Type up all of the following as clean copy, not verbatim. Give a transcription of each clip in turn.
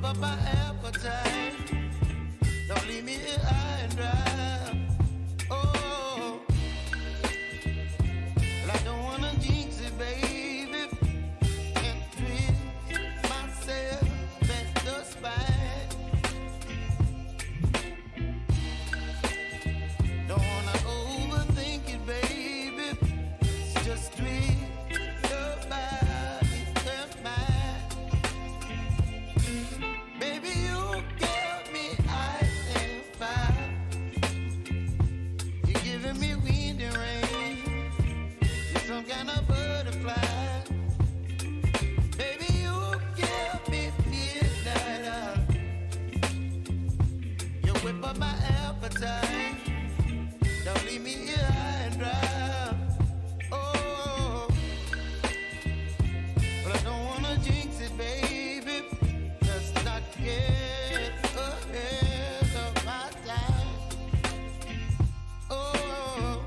up my appetite. Don't leave me here high and dry. Oh, well, I don't wanna jinx it, baby, and twist myself at the spine. Don't wanna overthink it, baby. It's just twist your body and mine. Baby, you give me ice and fire. You're giving me wind and rain. You're some kind of butterfly. Baby, you give me midnight oil. You whip up my appetite. Don't leave me here high and dry. Oh, but I don't wanna jinx it, baby. Just not get ahead of my time. Oh,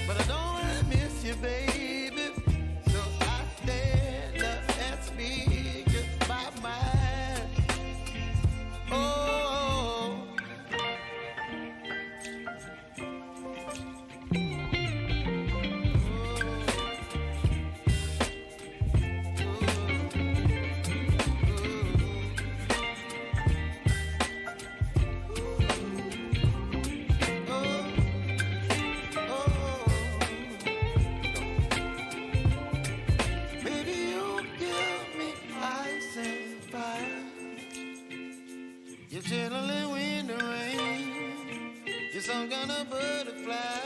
but I don't wanna miss you, baby. So I stand up and speak my mind. Oh. Baby, you give me ice and fire. You're chilling wind and rain. You're some kind of butterfly.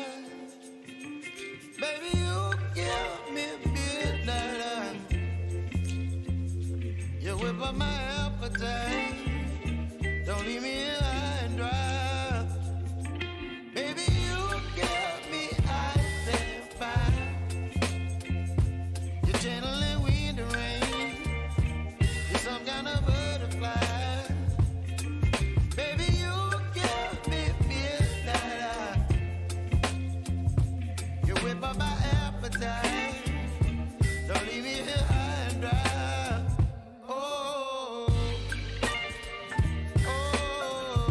Baby, you give me midnight oil. You whip up my appetite. Don't leave me here high and dry. Baby, you give me ice and fire. You're channeling wind and rain. You're some kind of butterfly. Baby, you give me midnight oil. You whip up my appetite. Don't leave me here high and dry. Oh, oh,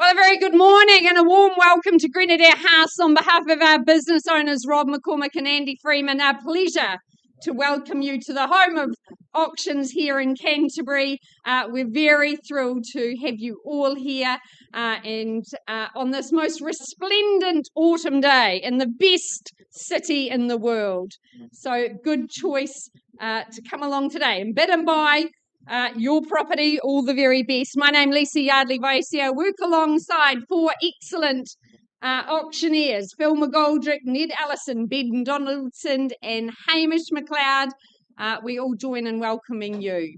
Well, a very good morning and a warm welcome to Grenadier House on behalf of our business owners, Rob McCormick and Andy Freeman. Our pleasure to welcome you to the home of auctions here in Canterbury. We're very thrilled to have you all here and on this most resplendent autumn day in the best city in the world. So good choice to come along today and bid and buy your property, all the very best. My name is Lisa Yardley-Vaisi. I work alongside four excellent auctioneers, Phil McGoldrick, Ned Allison, Ben Donaldson and Hamish McLeod. We all join in welcoming you.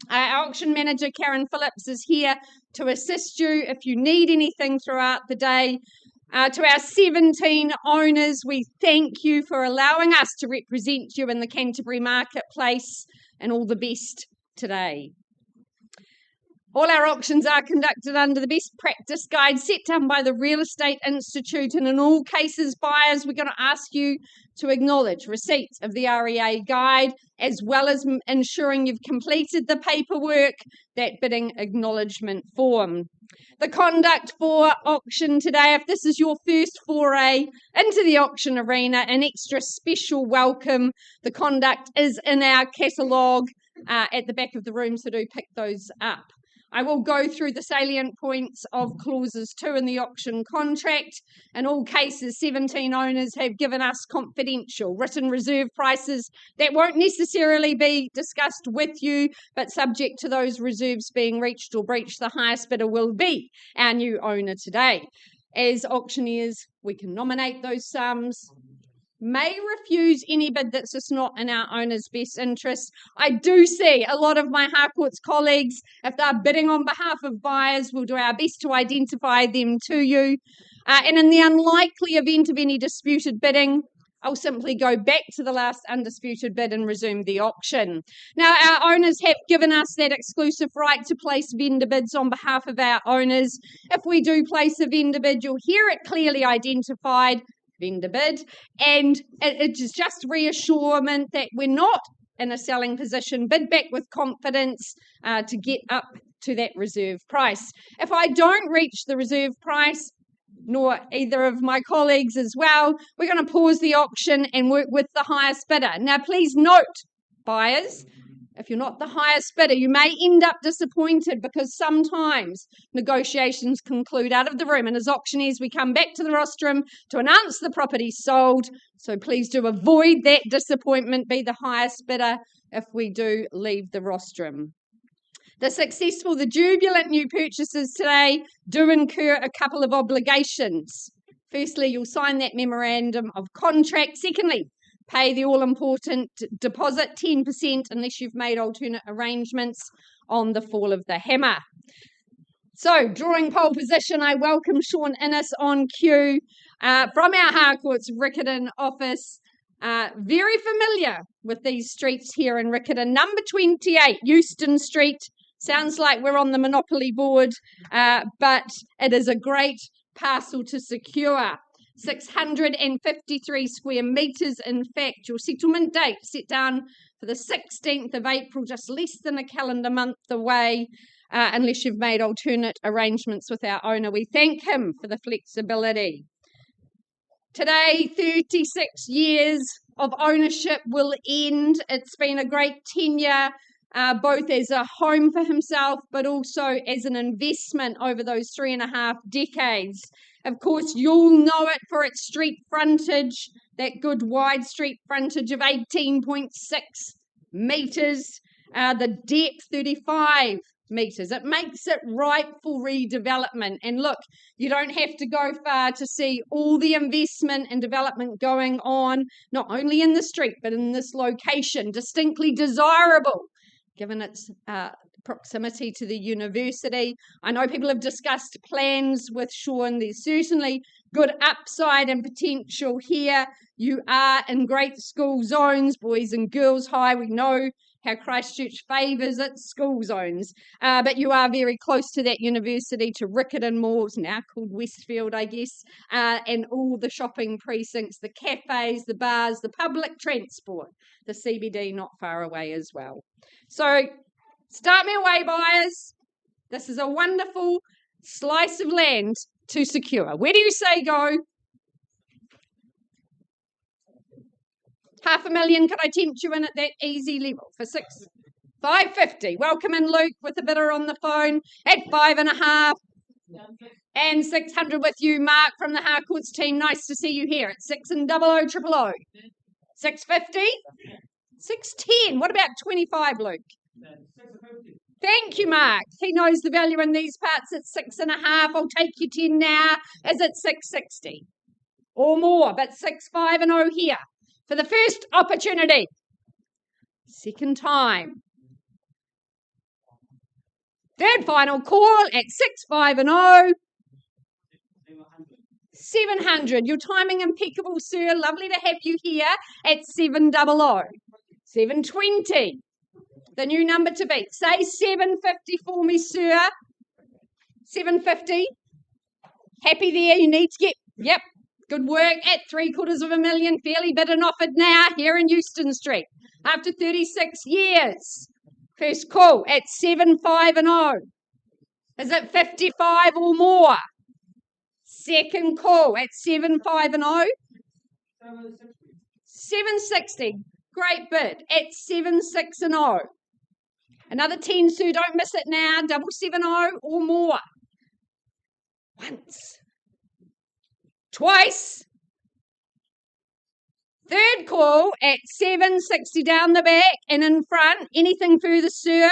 Our auction manager, Karen Phillips, is here to assist you if you need anything throughout the day. To our 17 owners, we thank you for allowing us to represent you in the Canterbury marketplace, and all the best today. All our auctions are conducted under the best practice guide set down by the Real Estate Institute, and in all cases, buyers, we're going to ask you to acknowledge receipt of the REA guide, as well as ensuring you've completed the paperwork, that bidding acknowledgement form. The conduct for auction today, if this is your first foray into the auction arena, an extra special welcome. The conduct is in our catalogue at the back of the room, so do pick those up. I will go through the salient points of clauses 2 in the auction contract. In all cases, 17 owners have given us confidential written reserve prices that won't necessarily be discussed with you, but subject to those reserves being reached or breached, the highest bidder will be our new owner today. As auctioneers, we can nominate those sums, may refuse any bid that's just not in our owner's best interest. I do see a lot of my Harcourts colleagues, if they're bidding on behalf of buyers, we'll do our best to identify them to you. And in the unlikely event of any disputed bidding, I'll simply go back to the last undisputed bid and resume the auction. Now, our owners have given us that exclusive right to place vendor bids on behalf of our owners. If we do place a vendor bid, you'll hear it clearly identified, vendor bid, and it is just reassurance that we're not in a selling position. Bid back with confidence to get up to that reserve price. If I don't reach the reserve price, nor either of my colleagues as well, we're going to pause the auction and work with the highest bidder. Now, please note, buyers, if you're not the highest bidder, you may end up disappointed because sometimes negotiations conclude out of the room. And as auctioneers, we come back to the rostrum to announce the property sold. So please do avoid that disappointment. Be the highest bidder if we do leave the rostrum. The jubilant new purchasers today do incur a couple of obligations. Firstly, you'll sign that memorandum of contract. Secondly, pay the all-important deposit, 10%, unless you've made alternate arrangements on the fall of the hammer. So, drawing pole position, I welcome Sean Innes on cue from our Harcourts Riccarton office. Very familiar with these streets here in Riccarton. Number 28, Euston Street. Sounds like we're on the Monopoly board, but it is a great parcel to secure. 653 square metres. In fact, your settlement date set down for the 16th of April, just less than a calendar month away, unless you've made alternate arrangements with our owner. We thank him for the flexibility. Today, 36 years of ownership will end. It's been a great tenure, both as a home for himself, but also as an investment over those 3.5 decades. Of course, you'll know it for its street frontage, that good wide street frontage of 18.6 metres, the depth 35 metres. It makes it ripe for redevelopment. And look, you don't have to go far to see all the investment and development going on, not only in the street, but in this location, distinctly desirable, given its proximity to the university. I know people have discussed plans with Sean. There's certainly good upside and potential here. You are in great school zones, boys and girls high. We know how Christchurch favours its school zones, but you are very close to that university, to Riccarton Malls, now called Westfield, I guess, and all the shopping precincts, the cafes, the bars, the public transport, the CBD not far away as well. So start me away, buyers. This is a wonderful slice of land to secure. Where do you say go? 500,000. Could I tempt you in at that easy level for 550? Welcome in, Luke, with a bidder on the phone at 5.5. And 600 with you, Mark, from the Harcourts team. Nice to see you here at 6 and 00 000. 650? 610. What about 25, Luke? Thank you, Mark. He knows the value in these parts at 6.5. I'll take you 10 now. Is it 660 or more? But 650 here for the first opportunity. Second time. Third final call at 650. 700. Your timing impeccable, sir. Lovely to have you here at 700. 720. The new number to beat. Say 750 for me, sir. 750. Happy there. You need to get, yep, good work at 750,000. Fairly bid and offered now here in Euston Street. After 36 years. First call at 750. Is it 55 or more? Second call at 750. 760. Great bid at 760. Another 10, Sue. Don't miss it now. 770 or more. Once. Twice. Third call at 760 down the back and in front. Anything further, sir?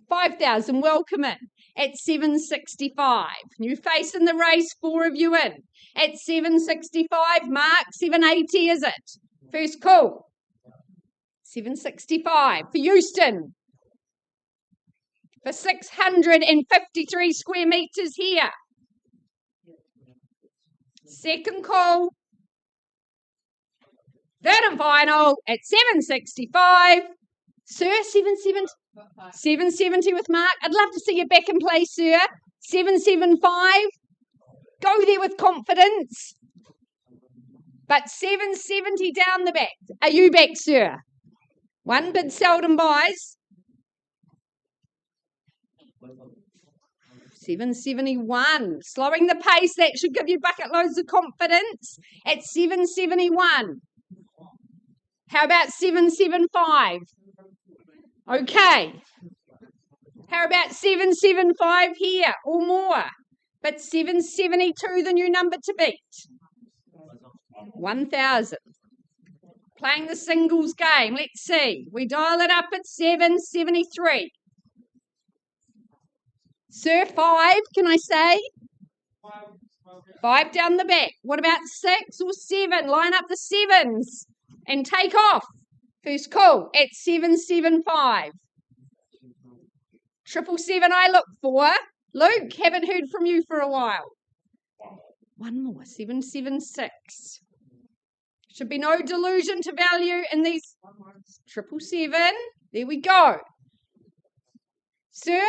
5,000. Welcome in at 765. New face in the race. 4 of you in at 765. Mark, 780 is it? First call. 765 for Euston. For 653 square metres here. Second call. Third and final at 765. Sir, 770 with Mark. I'd love to see you back in play, sir. 775. Go there with confidence. But 770 down the back. Are you back, sir? One bid seldom buys. 771. Slowing the pace. That should give you bucket loads of confidence at 771. How about 775? Okay. How about 775 here or more? But 772, the new number to beat. 1,000. Playing the singles game. Let's see. We dial it up at 773. Sir, 5, can I say? 5 down the back. What about 6 or 7? Line up the 7s and take off. First call at 775. 777 I look for. Luke, haven't heard from you for a while. One more, 776. Should be no delusion to value in these 777. There we go. Sir,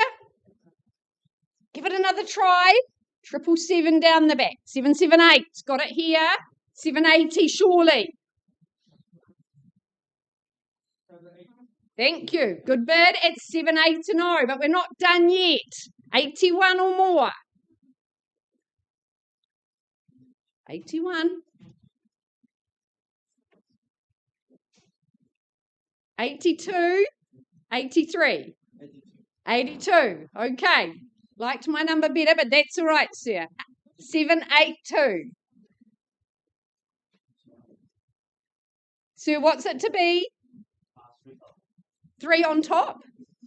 give it another try. 777 down the back. 778. Got it here. 780 surely. Thank you. Good bid at 780, but we're not done yet. 81 or more. 81. 82. 83. 82. Okay. Liked my number better, but that's all right, sir. 782. Sir, what's it to be? 3 on top.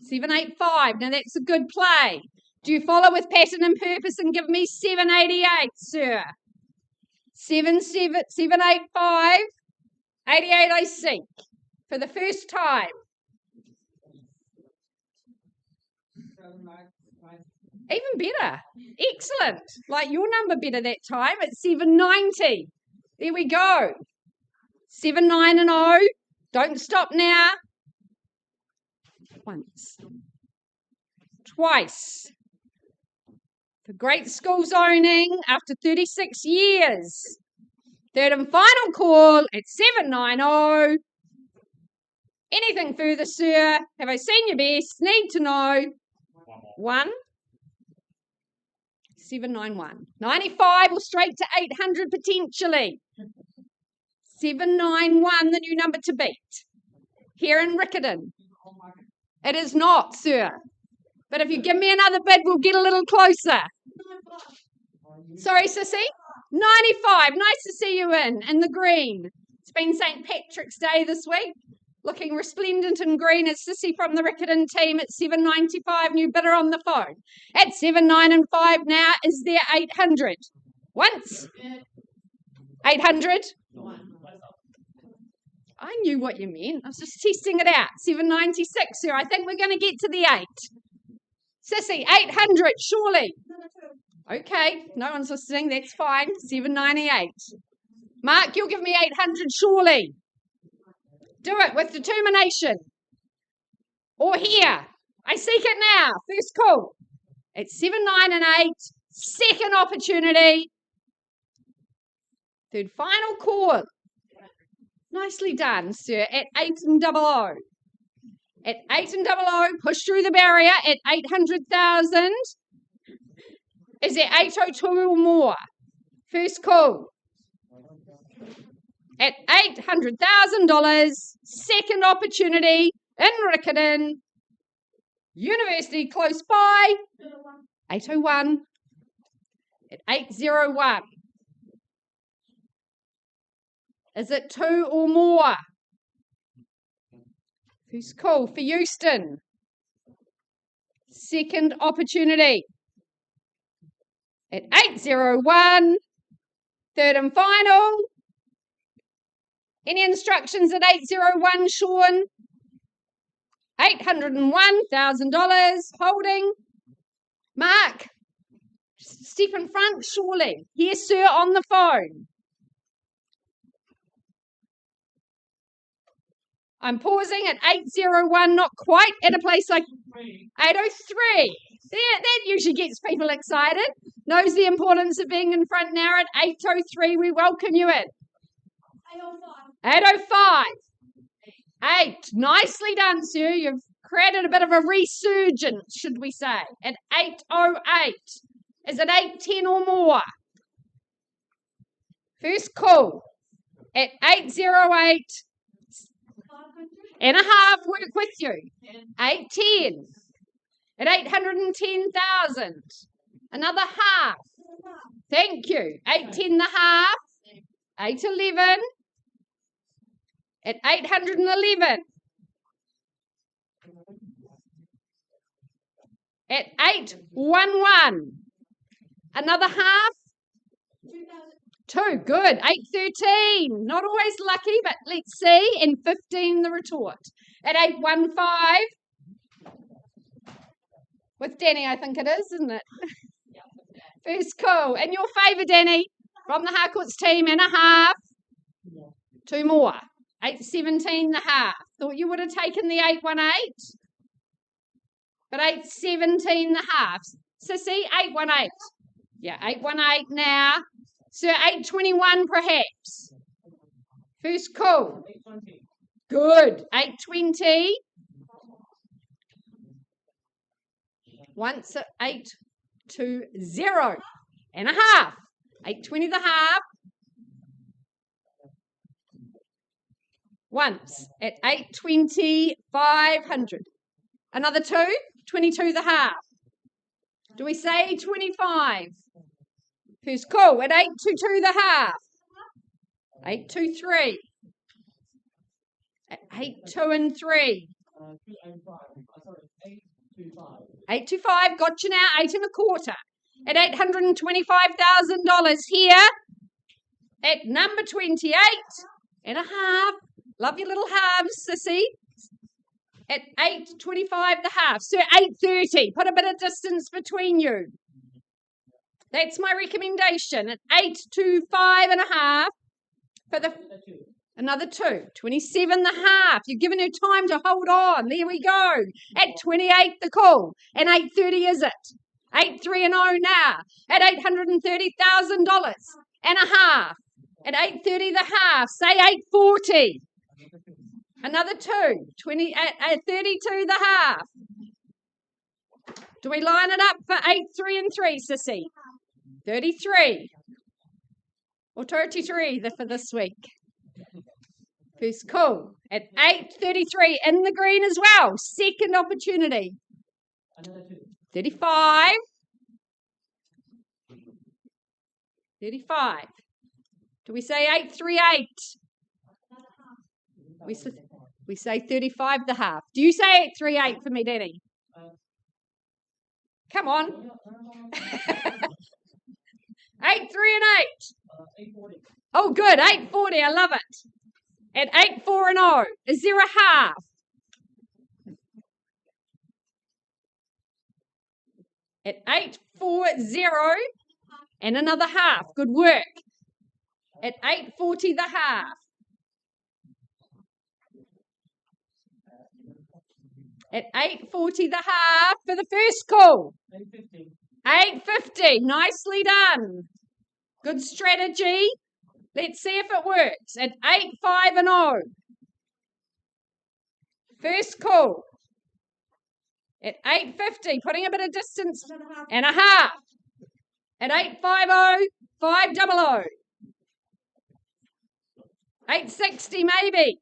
785. Now that's a good play. Do you follow with pattern and purpose and give me 788, sir? 785. 88 I seek. For the first time. Even better. Excellent. Like your number better that time. It's 790. There we go. 79 Don't stop now. Once. Twice. For great schools owning after 36 years. Third and final call at 790. Anything further, sir? Have I seen your best? Need to know. 1. 791. 95 or straight to 800 potentially. 791, the new number to beat. Here in Riccarton. It is not, sir. But if you give me another bid, we'll get a little closer. Sorry, Sissy? 95. Nice to see you in the green. It's been St. Patrick's Day this week. Looking resplendent in green is Sissy from the Riccarton team at 795. New bidder on the phone. At 795 now, is there 800? Once. 800? I knew what you meant. I was just testing it out. 796, sir. I think we're going to get to the 8. Sissy, 800, surely. Okay, no one's listening. That's fine. 798. Mark, you'll give me 800, surely. Do it with determination. Or here. I seek it now. First call. It's 7, 9 and 8. Second opportunity. Third final call. Nicely done, sir. At 8 and 00. At 8 and 00, push through the barrier at 800,000. Is it 802 or more? First call. At $800,000, second opportunity in Riccarton. University close by. 801. At 801. Is it 2 or more? First call for Euston. Second opportunity. At 801. Third and final. Any instructions at 801, Sean? $801,000. Holding. Mark. Step in front, surely. Yes, sir, on the phone. I'm pausing at 801, not quite at a place like 803. That usually gets people excited. Knows the importance of being in front now at 803. We welcome you in. 805. 8. Nicely done, sir. You've created a bit of a resurgence, should we say. At 808. Is it 810 or more? First call. At 808. And a half, work with you. 810. At 810,000. Another half. Thank you. 810 the half. 811. At 811. At 811. Another half. 2, good. 813. Not always lucky, but let's see. And 15 the retort. At 815. With Danny, I think it is, isn't it? First call. In your favour, Danny. From the Harcourts team, and a half. 2 more. 817 the half. Thought you would have taken the 818. But 817 the half. Sissy, 818. Yeah, 818 now. Sir, 821 perhaps. First call. Good. 820. Once at 820. And a half. 820 the half. Once at 820, 500. Another 2, 22 the half. Do we say 25? First call at 822 the half. 823. At 82 and 3. 825, got you now, 8 1/4. At $825,000 here. At number 28 and a half. Love your little halves, Sissy. At 825 the half. So 830. Put a bit of distance between you. That's my recommendation. At 825 and a half. For the another 2. 27 the half. You're giving her time to hold on. There we go. At 28 the call. And 830 is it? 83 and 0 now. At $830,000 and a half. At 830 the half. Say 840. Another 2. at 32 the half. Do we line it up for 8 3 and 3, Sissy? 33 or 33 for this week. First call at 8:33 in the green as well. Second opportunity. 35. 35. Do we say 838? We say 35 the half. Do you say 838 for me, Danny? Come on. 8, 3 and 8. Oh, good. 840. I love it. At 8, 4 and 0. Is there a half? At 840 and another half. Good work. At 840 the half. At 840 the half for the first call. 850. 850. Nicely done. Good strategy. Let's see if it works. At 8, 5 and 0. First call. At 850, putting a bit of distance and a half. At 850, 500. 860 maybe.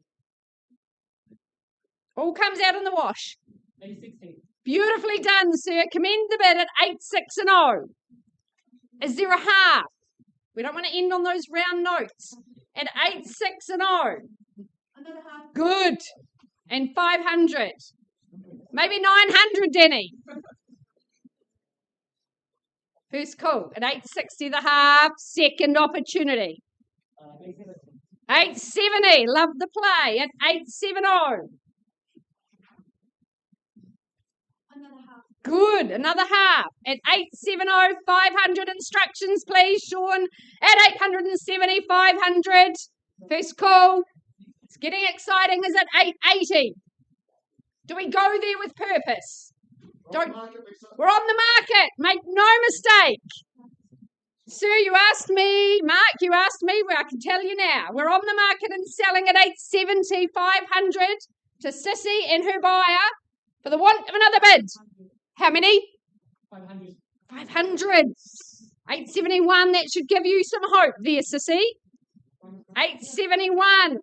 All comes out in the wash. 860. Beautifully done, sir. Commend the bid at 86 and 0. Is there a half? We don't want to end on those round notes. At 86 and 0. Good. And 500. Maybe 900, Denny. First call at 860 the half. Second opportunity. 870. Love the play at 870. Good. Another half at 870. 500 instructions, please, Sean. At 870, 500. First call. It's getting exciting. Is at 880. Do we go there with purpose? We're on the market. Make no mistake. Sir, you asked me. Mark, you asked me. Well, I can tell you now. We're on the market and selling at 870, 500 to Sissy and her buyer for the want of another bid. How many? 500. 500. 871. That should give you some hope there, Sissy. 871.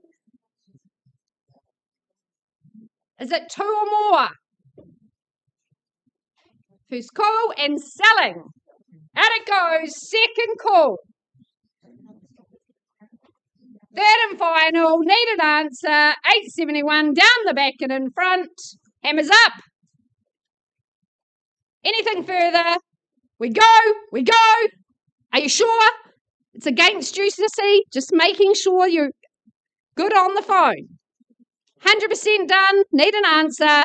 Is it 2 or more? First call and selling. Out it goes. Second call. Third and final. Needed answer. 871 down the back and in front. Hammers up. Anything further? We go. We go. Are you sure? It's against you, Sissy. Just making sure you're good on the phone. 100% done. Need an answer.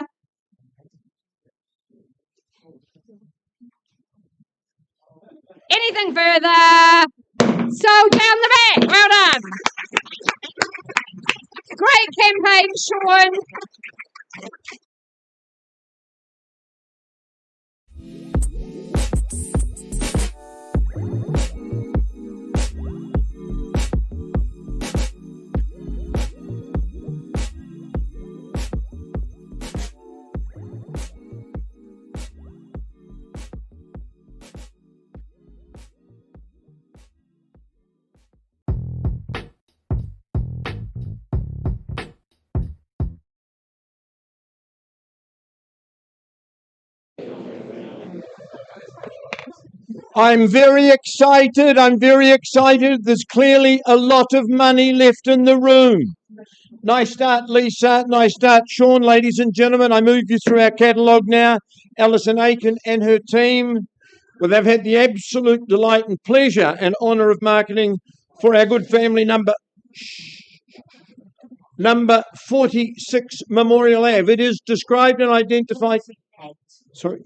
Anything further? So down the back. Well done. Great campaign, Sean. I'm very excited. There's clearly a lot of money left in the room. Nice start, Lisa. Nice start, Sean. Ladies and gentlemen, I move you through our catalogue now. Alison Aiken and her team, well, they've had the absolute delight and pleasure and honour of marketing for our good family number 46 Memorial Ave. It is described and identified.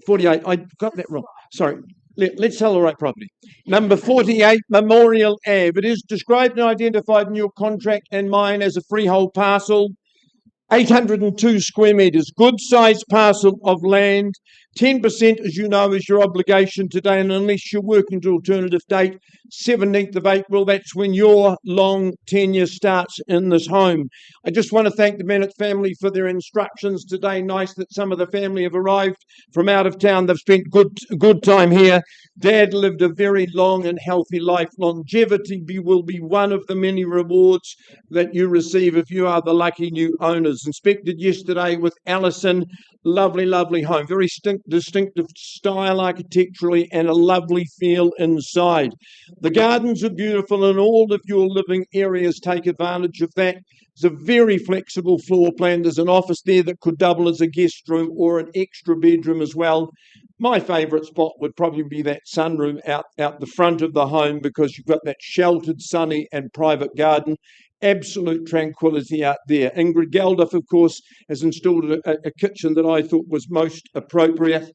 48. I got that wrong. Sorry. Let's tell the right property. Number 48 Memorial Ave. It is described and identified in your contract and mine as a freehold parcel, 802 square metres. Good sized parcel of land, 10%, as you know, is your obligation today, and unless you're working to alternative date, 17th of April, that's when your long tenure starts in this home. I just want to thank the Bennett family for their instructions today. Nice that some of the family have arrived from out of town. They've spent good time here. Dad lived a very long and healthy life. Longevity will be one of the many rewards that you receive if you are the lucky new owners. Inspected yesterday with Alison. Lovely, lovely home. Very distinctive style architecturally and a lovely feel inside. The gardens are beautiful and all of your living areas take advantage of that. It's a very flexible floor plan. There's an office there that could double as a guest room or an extra bedroom as well. My favourite spot would probably be that sunroom out the front of the home, because you've got that sheltered, sunny and private garden. Absolute tranquility out there. Ingrid Geldof, of course, has installed a kitchen that I thought was most appropriate.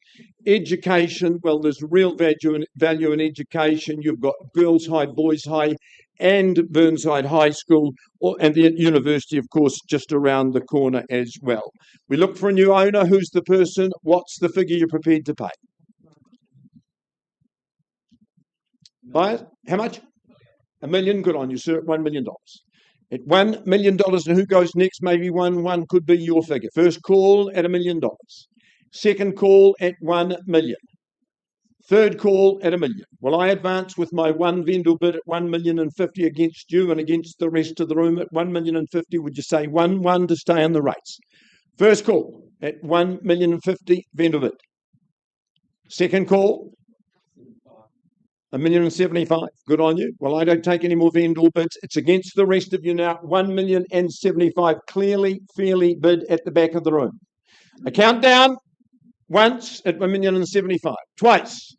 Education, well, there's real value in education. You've got Girls High, Boys High and Burnside High School, and the university, of course, just around the corner as well. We look for a new owner. Who's the person? What's the figure you're prepared to pay? Buy it? How much? $1 million. Good on you, sir. $1 million. At $1 million, and who goes next? Maybe one could be your figure. First call at $1 million. Second call at $1 million. Third call at $1 million. Well, I advance with my one vendor bid at $1.05 million against you and against the rest of the room at $1.05 million. Would you say 1-1 to stay on the race? First call at $1.05 million vendor bid. Second call, $1.75 million. Good on you. Well, I don't take any more vendor bids. It's against the rest of you now. $1.75 million. Clearly, fairly bid at the back of the room. A countdown. Once at $1.75 million. Twice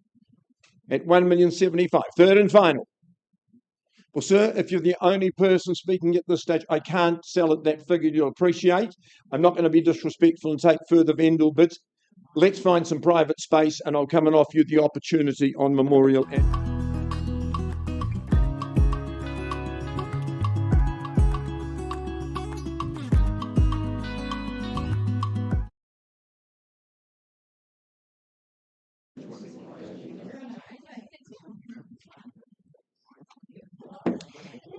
at $1.75 million. Third and final. Well, sir, if you're the only person speaking at this stage, I can't sell at that figure you'll appreciate. I'm not going to be disrespectful and take further vendor bids. Let's find some private space and I'll come and offer you the opportunity on Memorial.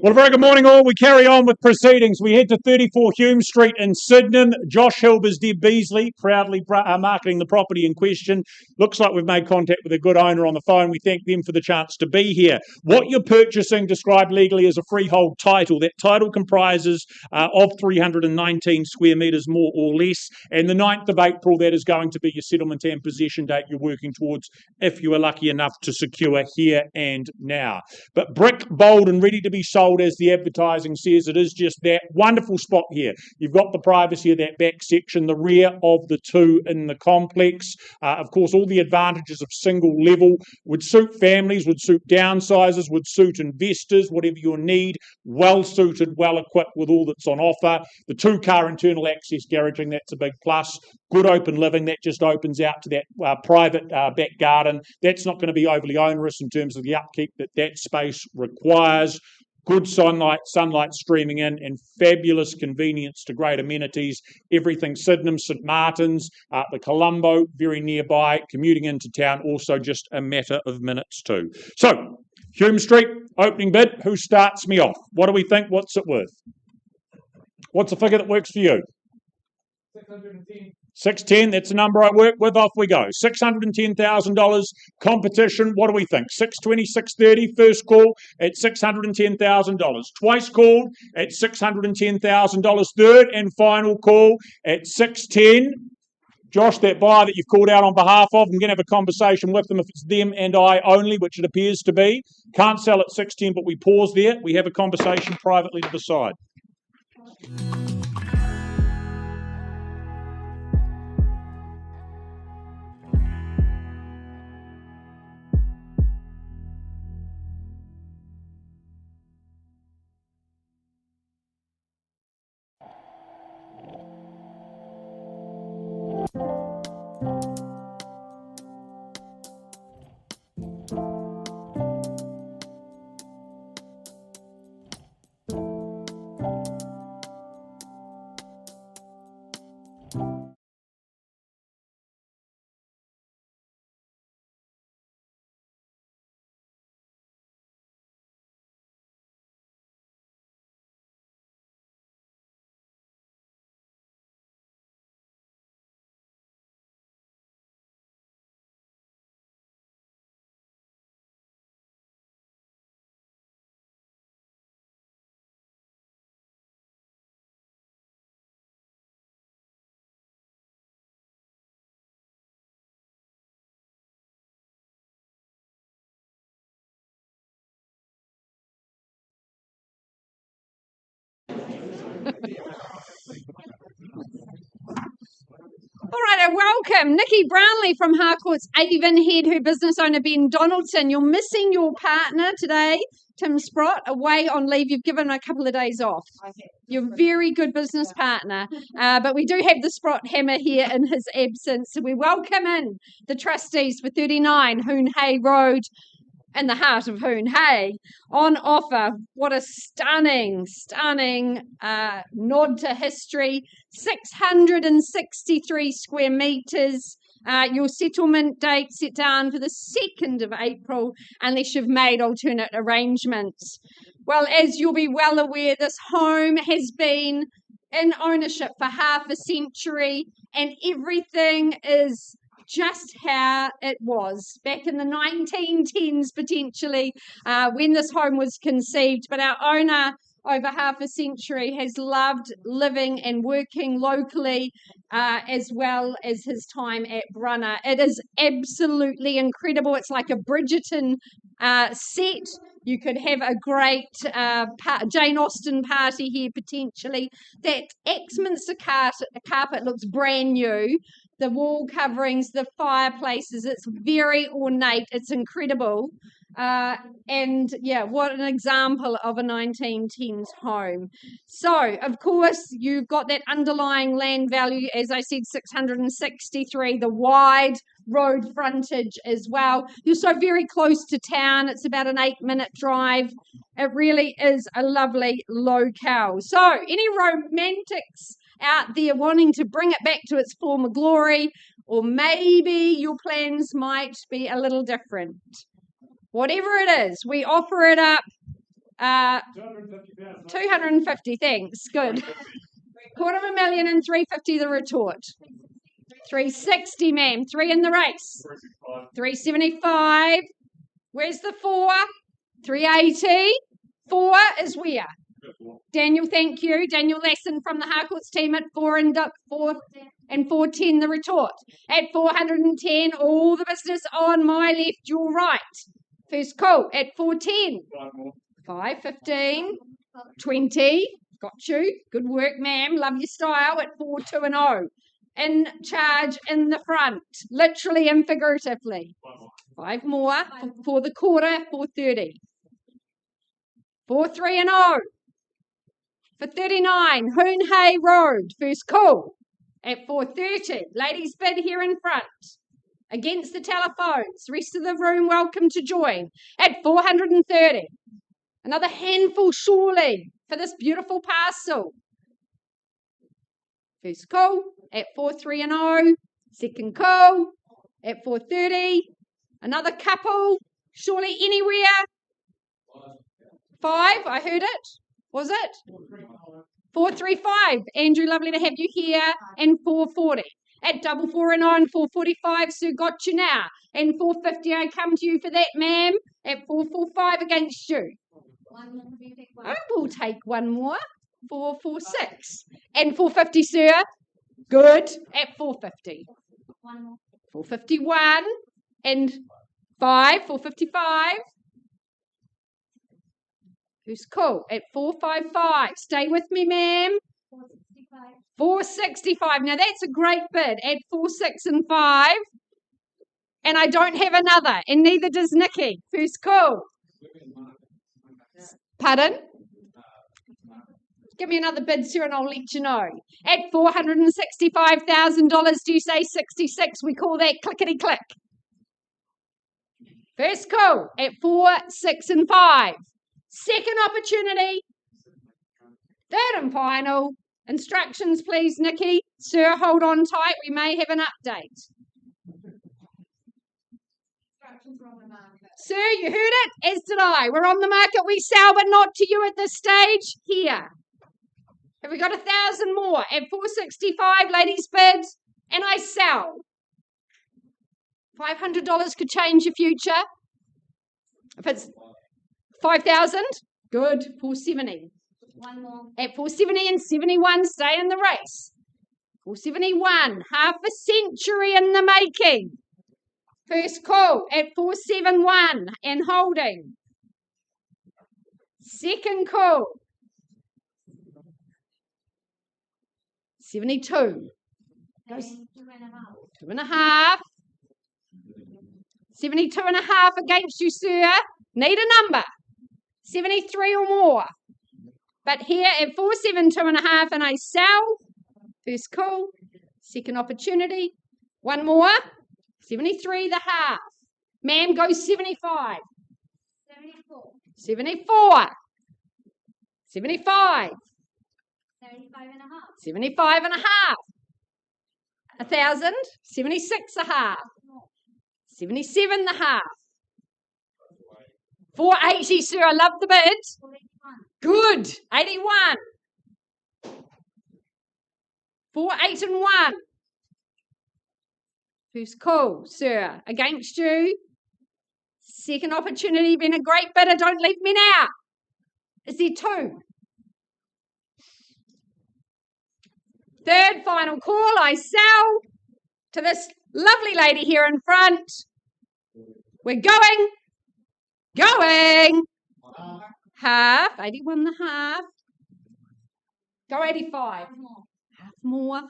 Well, a very good morning all. We carry on with proceedings. We head to 34 Hume Street in Sydenham. Josh Hilbers, Deb Beasley, proudly marketing the property in question. Looks like we've made contact with a good owner on the phone. We thank them for the chance to be here. What you're purchasing, described legally as a freehold title. That title comprises of 319 square metres, more or less. And the 9th of April, that is going to be your settlement and possession date you're working towards if you are lucky enough to secure here and now. But brick, bold and ready to be sold, as the advertising says. It is just that. Wonderful spot here. You've got the privacy of that back section, the rear of the two in the complex. Of course, all the advantages of single level would suit families, would suit downsizers, would suit investors, whatever your need. Well suited, well equipped with all that's on offer. The 2-car internal access garaging, that's a big plus. Good open living, that just opens out to that private back garden. That's not going to be overly onerous in terms of the upkeep that space requires. Good sunlight streaming in, and fabulous convenience to great amenities. Everything Sydenham, St Martin's, the Colombo, very nearby. Commuting into town, also just a matter of minutes too. So, Hume Street, opening bid. Who starts me off? What do we think? What's it worth? What's a figure that works for you? 610. 610, that's the number I work with. Off we go. $610,000 competition. What do we think? 620, 630. First call at $610,000. Twice called at $610,000. Third and final call at 610. Josh, that buyer that you've called out on behalf of, I'm going to have a conversation with them if it's them and I only, which it appears to be. Can't sell at 610, but we pause there. We have a conversation privately to the side. All right, welcome Nikki Brownlee from Harcourt's Avonhead, her business owner Ben Donaldson. You're missing your partner today, Tim Sprott, away on leave. You've given him a couple of days off. You're a very good business partner, but we do have the Sprott hammer here in his absence. So we welcome in the trustees for 39 Hoon Hay Road, in the heart of Hoon Hay, on offer. What a stunning nod to history. 663 square metres. Your settlement date set down for the 2nd of April, unless you've made alternate arrangements. Well, as you'll be well aware, this home has been in ownership for half a century, and everything is just how it was back in the 1910s, potentially, when this home was conceived. But our owner, over half a century, has loved living and working locally, as well as his time at Brunner. It is absolutely incredible. It's like a Bridgerton set. You could have a great Jane Austen party here, potentially. That Axminster carpet looks brand new. The wall coverings, the fireplaces, it's very ornate. It's incredible. And yeah, what an example of a 1910s home. So, of course, you've got that underlying land value, as I said, 663, the wide road frontage as well. You're so very close to town. It's about an 8-minute drive. It really is a lovely locale. So, any romantics out there wanting to bring it back to its former glory, or maybe your plans might be a little different. Whatever it is, we offer it up. 250, thanks. Good. $250,000 and 350 the retort. 360, ma'am. 3 in the race. 375. Where's the 4? 380. 4 is where? Daniel, thank you. Daniel Lasson from the Harcourts team at 4 and 410 the retort. At 410, all the business on my left, your right. First call at 410. 515. 20. Got you. Good work, ma'am. Love your style at 420. In charge in the front, literally and figuratively. 5 more for the quarter, 430. 43 and 0. For 39, Hoon Hay Road, first call at 4:30. Ladies bid here in front. Against the telephones. Rest of the room welcome to join at 430. Another handful surely for this beautiful parcel. First call at 43 Second call at 4:30. Another couple, surely anywhere. 5, I heard it. Was it? 435. Andrew, lovely to have you here. And 440. At 449, 445, Sue got you now. And 450, I come to you for that, ma'am. At 445 against you. I will take one more. 446. And 450, sir. Good. At 450. 451. And 5. 455. Who's cool? At 455. Stay with me, ma'am. 465. Now that's a great bid at 4, 6 and 5. And I don't have another, and neither does Nikki. Who's cool? Pardon? Give me another bid, sir, and I'll let you know. At $465,000, do you say 66? We call that clickety-click. First call at 4, 6 and 5. Second opportunity. Third and final. Instructions, please, Nikki. Sir, hold on tight. We may have an update. Sir, you heard it, as did I. We're on the market. We sell, but not to you at this stage. Here. Have we got 1,000 more? At 465, ladies bid, and I sell. $500 could change your future. If it's 5,000, good. 470. One more. At 470 and 71, stay in the race. 471, half a century in the making. First call at 471 and holding. Second call. 72. Goes 2.5. 72.5 against you, sir. Need a number. 73 or more. But here at 472.5 and I sell. First call. Second opportunity. One more. 73 the half. Ma'am goes 75. 74. 74. 75. 75.5. 75.5. 1,000. 76.5. 77.5. 480, sir. I love the bid. 41. Good. 81. 4, 8 and 1. First call, sir. Against you. Second opportunity. Been a great bidder. Don't leave me now. Is there 2? Third final call. I sell to this lovely lady here in front. We're going. Half. 81.5. Go 85. More. Half more.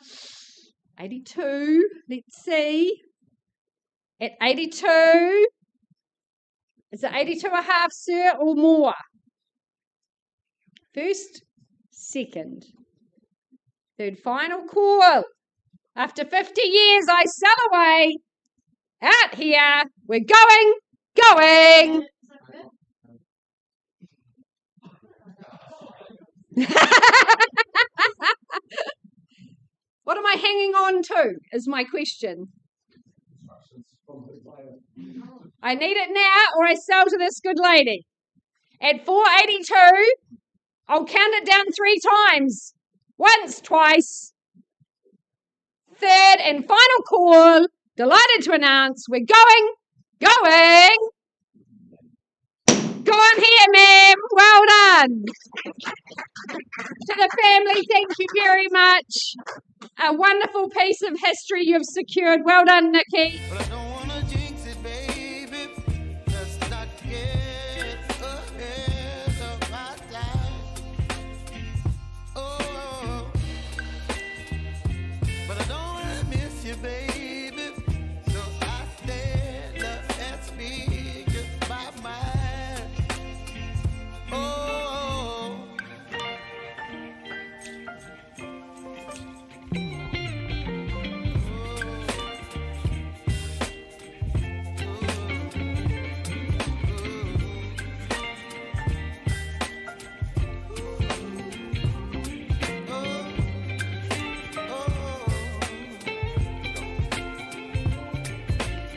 82. Let's see. At 82. Is it 82.5, sir, or more? First, second. Third final call. After 50 years, I sell away. Out here. We're going. Is that good? What am I hanging on to, is my question. I need it now or I sell to this good lady. At 482, I'll count it down 3 times. Once, twice. Third and final call. Delighted to announce we're going. Go on here, ma'am. Well done. To the family, thank you very much. A wonderful piece of history you've secured. Well done, Nikki. But I don't wanna jinx it, baby. Let's not get ahead of my time. Oh, but I don't wanna miss you, baby. So I stand up and speak just my mind. Oh.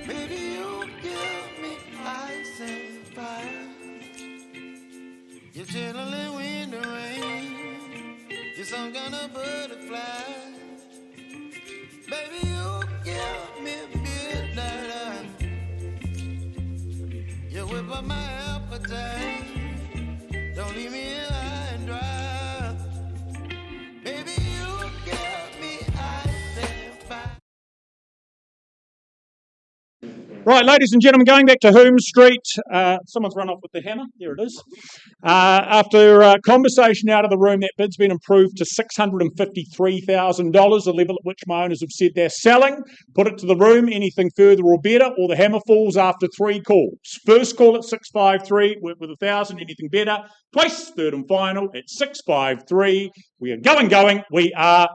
Baby, you give me ice and fire. You're chilling when the rain. You're some kind of butterfly. Baby, you give me midnight. You whip up my appetite. Don't leave me high and dry. Baby, you give me ice and fire. Right, ladies and gentlemen, going back to Hume Street. Someone's run off with the hammer. There it is. After conversation out of the room, that bid's been improved to $653,000, the level at which my owners have said they're selling. Put it to the room, anything further or better, or the hammer falls after 3 calls. First call at 653, work with 1,000, anything better. Twice, third and final at 653. We are going. We are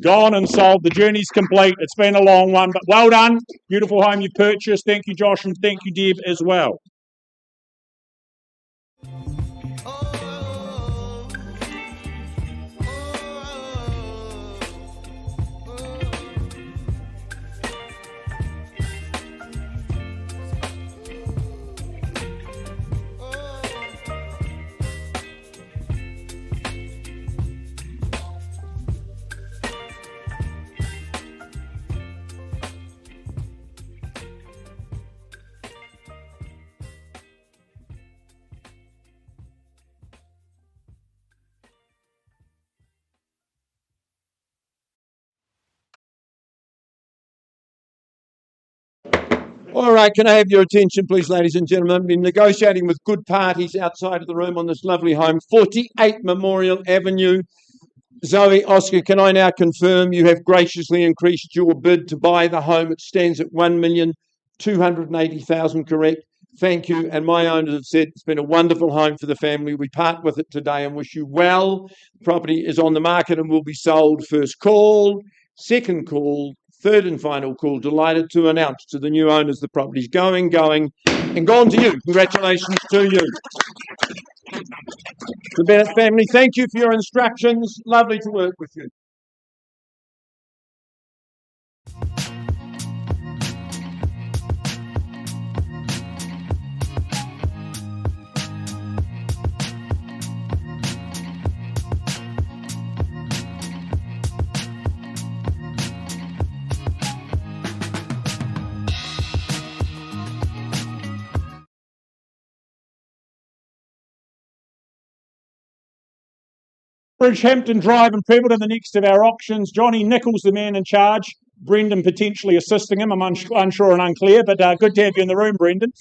gone and sold. The journey's complete. It's been a long one, but well done. Beautiful home you purchased. Thank you, Josh, and thank you, Deb, as well. All right, can I have your attention, please, ladies and gentlemen? I've been negotiating with good parties outside of the room on this lovely home, 48 Memorial Avenue. Zoe, Oscar, can I now confirm you have graciously increased your bid to buy the home? It stands at 1,280,000, correct? Thank you. And my owners have said it's been a wonderful home for the family. We part with it today and wish you well. The property is on the market and will be sold. First call, second call, third and final call. Delighted to announce to the new owners the property's going, and gone to you. Congratulations to you. The Bennett family, thank you for your instructions. Lovely to work with you. Bridgehampton Drive and Prebble, the next of our auctions. Johnny Nichols, the man in charge. Brendan potentially assisting him. I'm unsure and unclear, but good to have you in the room, Brendan.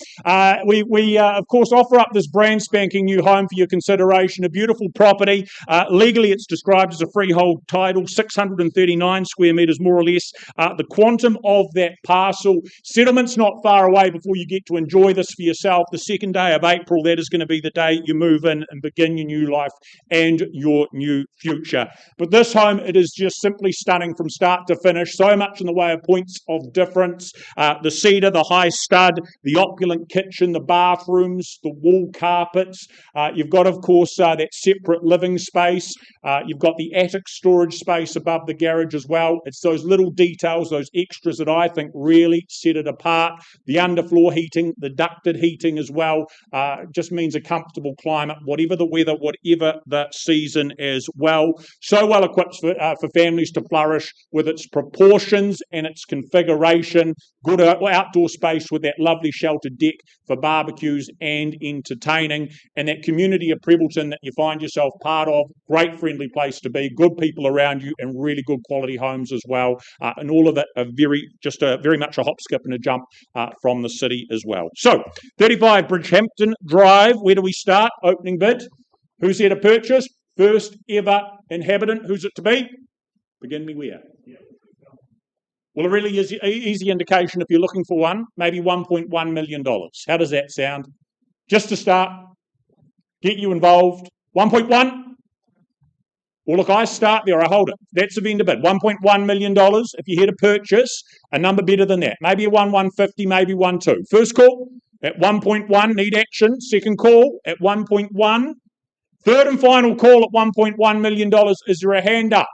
We of course, offer up this brand spanking new home for your consideration. A beautiful property. Legally, it's described as a freehold title, 639 square metres, more or less. The quantum of that parcel. Settlement's not far away before you get to enjoy this for yourself. The second day of April, that is going to be the day you move in and begin your new life and your new future. But this home, it is just simply stunning from start to finish. So much in the way of points of difference. The cedar, the high stud, the opulent kitchen, the bathrooms, the wall carpets. You've got, of course, that separate living space. You've got the attic storage space above the garage as well. It's those little details, those extras that I think really set it apart. The underfloor heating, the ducted heating as well, just means a comfortable climate, whatever the weather, whatever the season as well. So well equipped for families to flourish with its proportions and its configuration. Good outdoor space with that lovely sheltered deck for barbecues and entertaining. And that community of Prebbleton that you find yourself part of, great friendly place to be, good people around you and really good quality homes as well. And all of it very much a hop, skip and a jump from the city as well. So 35 Bridgehampton Drive, where do we start? Opening bid. Who's here to purchase? First ever inhabitant. Who's it to be? Begin me where? Well, a really easy indication if you're looking for one, maybe $1.1 million. How does that sound? Just to start, get you involved. 1.1? Well, look, I start there, I hold it. That's the vendor bid. $1.1 million. If you're here to purchase, a number better than that. Maybe a 150, maybe 1.2. First call at 1.1, need action. Second call at 1.1. Third and final call at $1.1 million. Is there a hand up?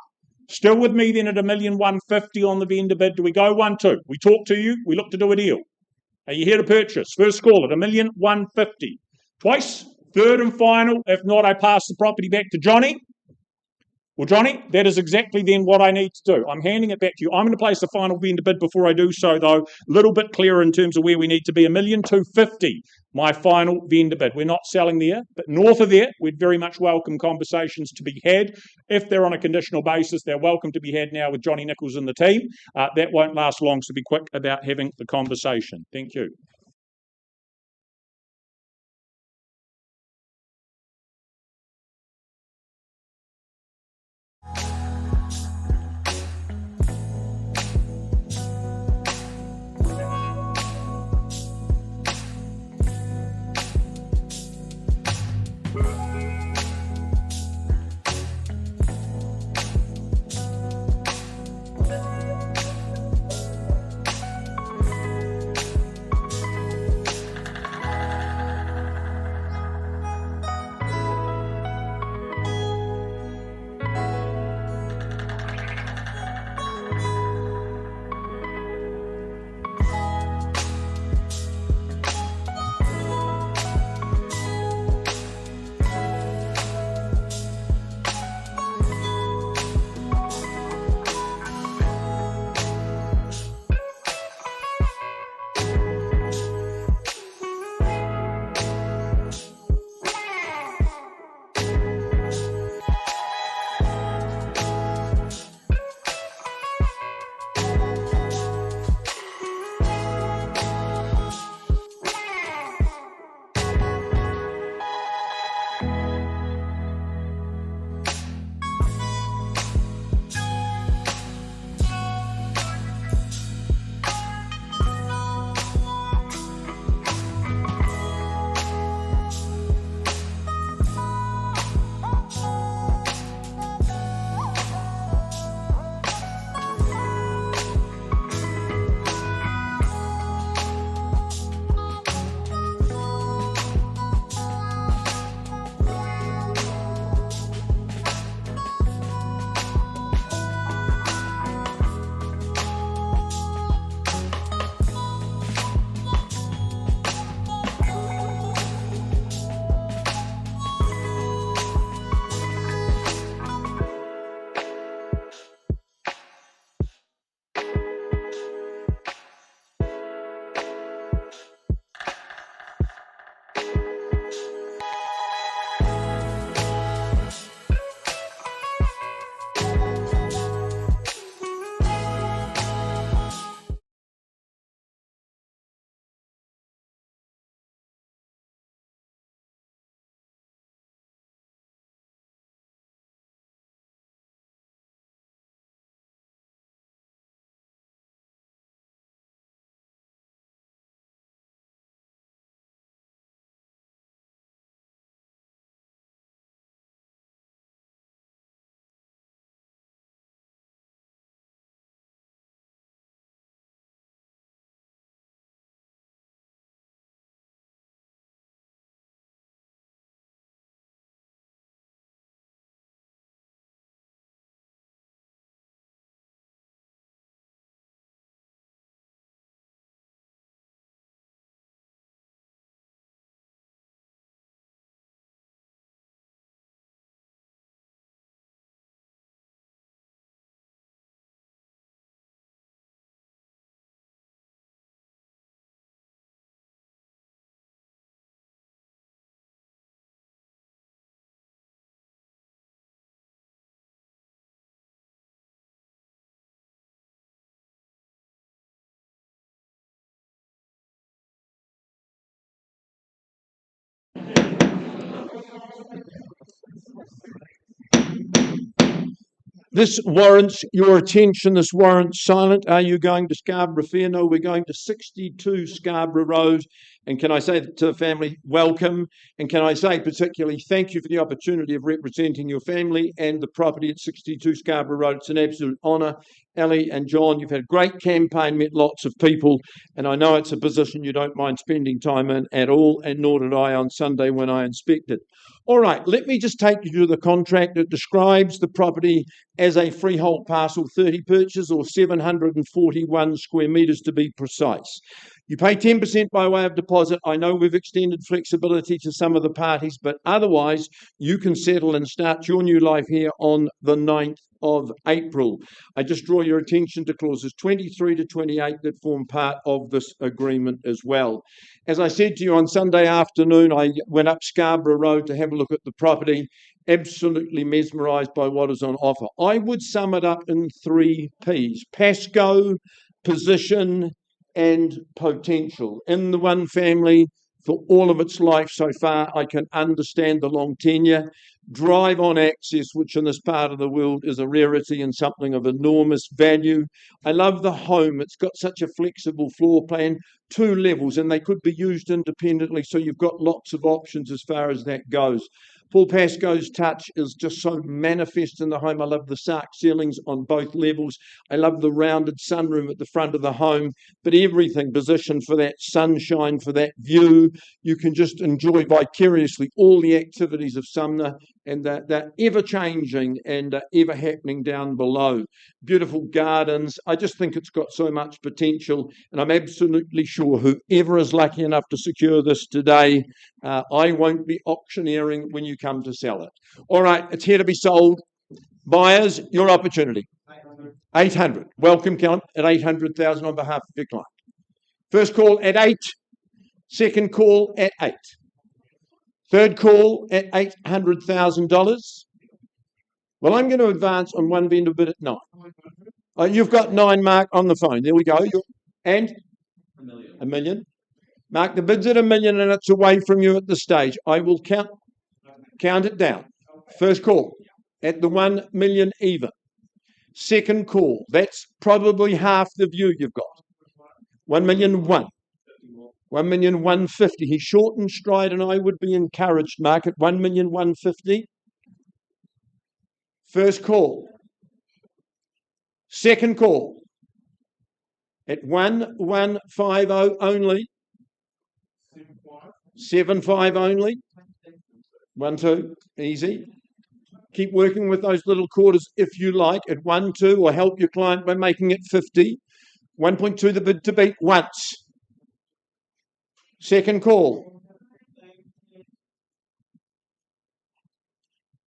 Still with me then at $1,150,000 on the vendor bid. Do we go 1.2? We talk to you. We look to do a deal. Are you here to purchase? First call at $1,150,000. Twice. Third and final. If not, I pass the property back to Johnny. Well, Johnny, that is exactly then what I need to do. I'm handing it back to you. I'm going to place the final vendor bid before I do so, though. A little bit clearer in terms of where we need to be. $1,250,000, my final vendor bid. We're not selling there, but north of there, we'd very much welcome conversations to be had. If they're on a conditional basis, they're welcome to be had now with Johnny Nichols and the team. That won't last long, so be quick about having the conversation. Thank you. This warrants your attention. This warrants silent. Are you going to Scarborough Fair? No, we're going to 62 Scarborough Road. And can I say to the family, welcome. And can I say particularly thank you for the opportunity of representing your family and the property at 62 Scarborough Road. It's an absolute honour. Ellie and John, you've had a great campaign, met lots of people, and I know it's a position you don't mind spending time in at all, and nor did I on Sunday when I inspected. All right, let me just take you to the contract. It describes the property as a freehold parcel 30 purchase, or 741 square metres to be precise. You pay 10% by way of deposit. I know we've extended flexibility to some of the parties, but otherwise you can settle and start your new life here on the 9th of April. I just draw your attention to clauses 23 to 28 that form part of this agreement as well. As I said to you on Sunday afternoon, I went up Scarborough Road to have a look at the property, absolutely mesmerised by what is on offer. I would sum it up in 3 Ps: Pasco, position, and potential. In the one family, for all of its life so far, I can understand the long tenure. Drive on access, which in this part of the world is a rarity and something of enormous value. I love the home. It's got such a flexible floor plan, 2 levels, and they could be used independently, so you've got lots of options as far as that goes. Paul Pasco's touch is just so manifest in the home. I love the sark ceilings on both levels. I love the rounded sunroom at the front of the home, but everything positioned for that sunshine, for that view. You can just enjoy vicariously all the activities of Sumner, and they're ever-changing and ever-happening down below. Beautiful gardens. I just think it's got so much potential, and I'm absolutely sure whoever is lucky enough to secure this today, I won't be auctioneering when you come to sell it. All right, it's here to be sold. Buyers, your opportunity. 800. Welcome, Callum, at 800,000 on behalf of your client. First call at 8. Second call at 8. Third call at $800,000. Well, I'm going to advance on one vendor bid at 9. You've got 9, Mark, on the phone. There we go. And? $1 million. Mark, the bid's at $1 million and it's away from you at this stage. I will count it down. First call at the 1 million even. Second call, that's probably half the view you've got. 1,000,001. 1,150,000. He's short and stride, and I would be encouraged, Mark, at 1,150,000. First call. Second call at 1,150 only. 7.5 only. 1, 2, easy. Keep working with those little quarters if you like at 1, 2, or help your client by making it 50. 1.2 the bid to beat once. Second call.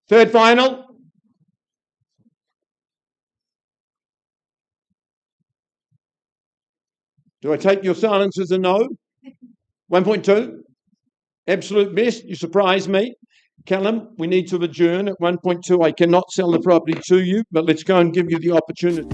Third final. Do I take your silence as a no? 1.2. Absolute best. You surprise me. Callum, we need to adjourn at 1.2. I cannot sell the property to you, but let's go and give you the opportunity.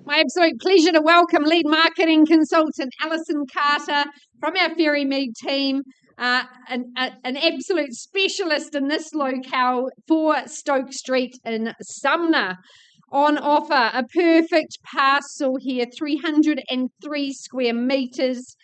My absolute pleasure to welcome lead marketing consultant Alison Carter from our Ferrymead team, an absolute specialist in this locale for Stoke Street in Sumner. On offer, a perfect parcel here, 303 square metres.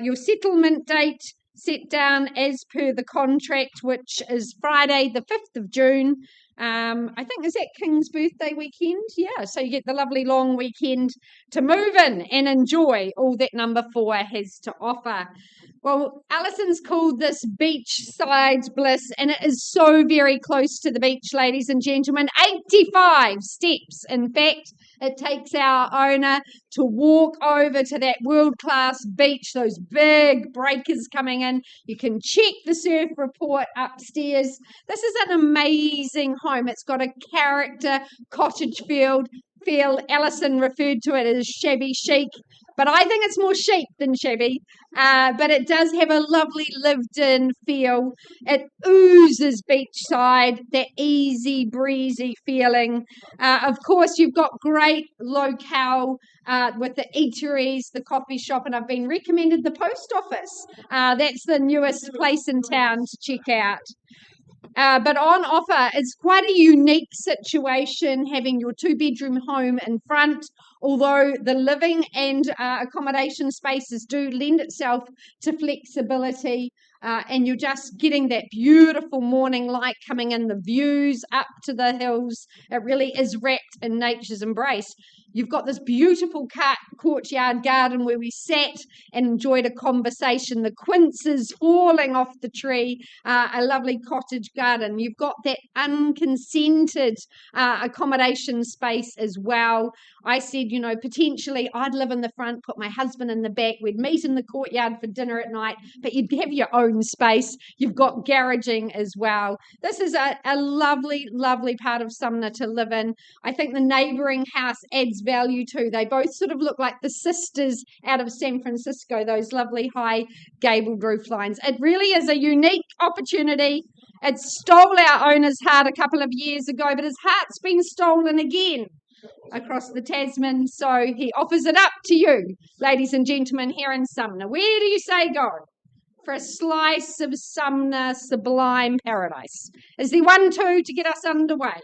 Your settlement date set down as per the contract, which is Friday the 5th of June I think, is that King's birthday weekend? Yeah, so you get the lovely long weekend to move in and enjoy all that number 4 has to offer. Well, Alison's called this Beachside Bliss, and it is so very close to the beach, ladies and gentlemen. 85 steps. In fact, it takes our owner to walk over to that world-class beach, those big breakers coming in. You can check the surf report upstairs. This is an amazing home. It's got a character cottage feel. Alison referred to it as shabby chic, but I think it's more chic than shabby. But it does have a lovely lived-in feel. It oozes beachside, that easy breezy feeling. Of course, you've got great locale with the eateries, the coffee shop, and I've been recommended the post office. That's the newest place in town to check out. But on offer, it's quite a unique situation having your 2-bedroom home in front, although the living and accommodation spaces do lend itself to flexibility, and you're just getting that beautiful morning light coming in, the views up to the hills. It really is wrapped in nature's embrace. You've got this beautiful courtyard garden where we sat and enjoyed a conversation, the quinces falling off the tree, a lovely cottage garden. You've got that unconsented accommodation space as well. I said, potentially I'd live in the front, put my husband in the back. We'd meet in the courtyard for dinner at night, but you'd have your own space. You've got garaging as well. This is a lovely, lovely part of Sumner to live in. I think the neighbouring house adds value too. They both sort of look like the sisters out of San Francisco, those lovely high gabled roof lines. It really is a unique opportunity. It stole our owner's heart a couple of years ago, but his heart's been stolen again across the Tasman, so he offers it up to you, ladies and gentlemen, here in Sumner. Where do you say go for a slice of Sumner sublime paradise? Is there 1, 2 to get us underway?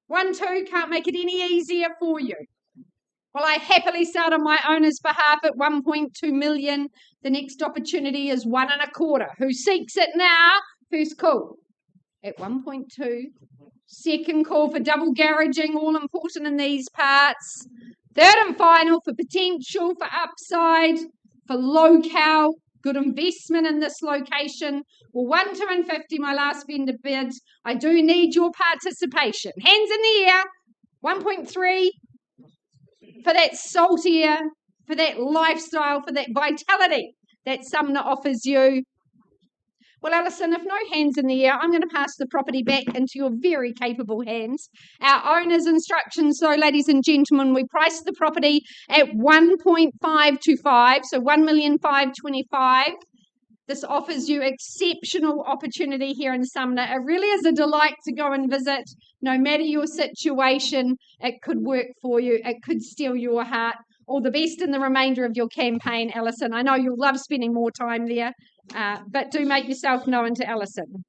1, 2, can't make it any easier for you. Well, I happily start on my owner's behalf at 1.2 million. The next opportunity is 1.25. Who seeks it now? First call at 1.2. Second call for double garaging, all important in these parts. Third and final for potential, for upside, for locale, good investment in this location. Well, 1, 2 and 50, my last vendor bid. I do need your participation. Hands in the air. 1.3 for that saltier, for that lifestyle, for that vitality that Sumner offers you. Well, Alison, if no hands in the air, I'm going to pass the property back into your very capable hands. Our owner's instructions, so ladies and gentlemen, we priced the property at 1.525, so 1,525,000. This offers you exceptional opportunity here in Sumner. It really is a delight to go and visit. No matter your situation, it could work for you. It could steal your heart. All the best in the remainder of your campaign, Alison. I know you'll love spending more time there, but do make yourself known to Alison.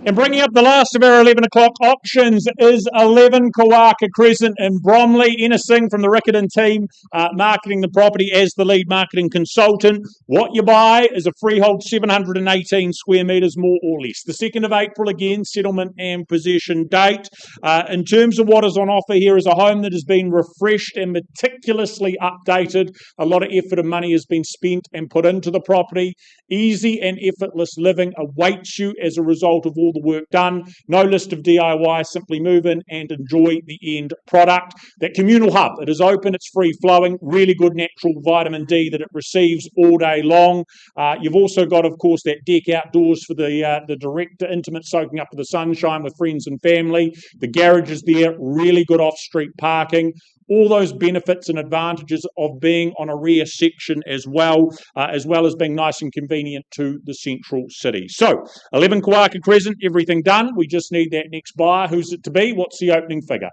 And bringing up the last of our 11 o'clock options is 11 Kawaka Crescent in Bromley. Ina Singh from the Riccarton team marketing the property as the lead marketing consultant. What you buy is a freehold 718 square metres, more or less. The 2nd of April, again, settlement and possession date. In terms of what is on offer here is a home that has been refreshed and meticulously updated. A lot of effort and money has been spent and put into the property. Easy and effortless living awaits you as a result of all the work done. No list of DIY, simply move in and enjoy the end product. That communal hub, it is open, it's free flowing, really good natural vitamin D that it receives all day long. You've also got, of course, that deck outdoors for the direct intimate soaking up of the sunshine with friends and family. The garage is there, really good off-street parking. All those benefits and advantages of being on a rear section as well as being nice and convenient to the central city. So, 11 Kawaka Crescent, everything done. We just need that next buyer. Who's it to be? What's the opening figure?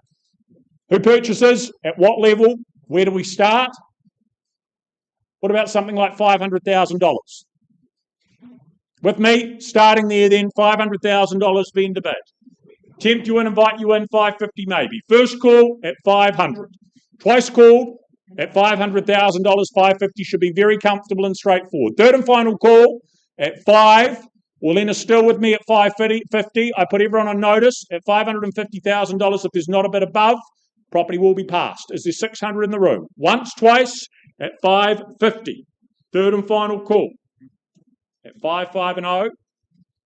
Who purchases? At what level? Where do we start? What about something like $500,000? With me, starting there then, $500,000 vendor bid. tempt you in, invite you in, 550 maybe. First call at 500. Twice called at $500,000, 550 should be very comfortable and straightforward. Third and final call at 5. Lena's still with me at 550. I put everyone on notice at $550,000. If there's not a bit above, property will be passed. Is there 600 in the room? Once, twice at 550. Third and final call at 550.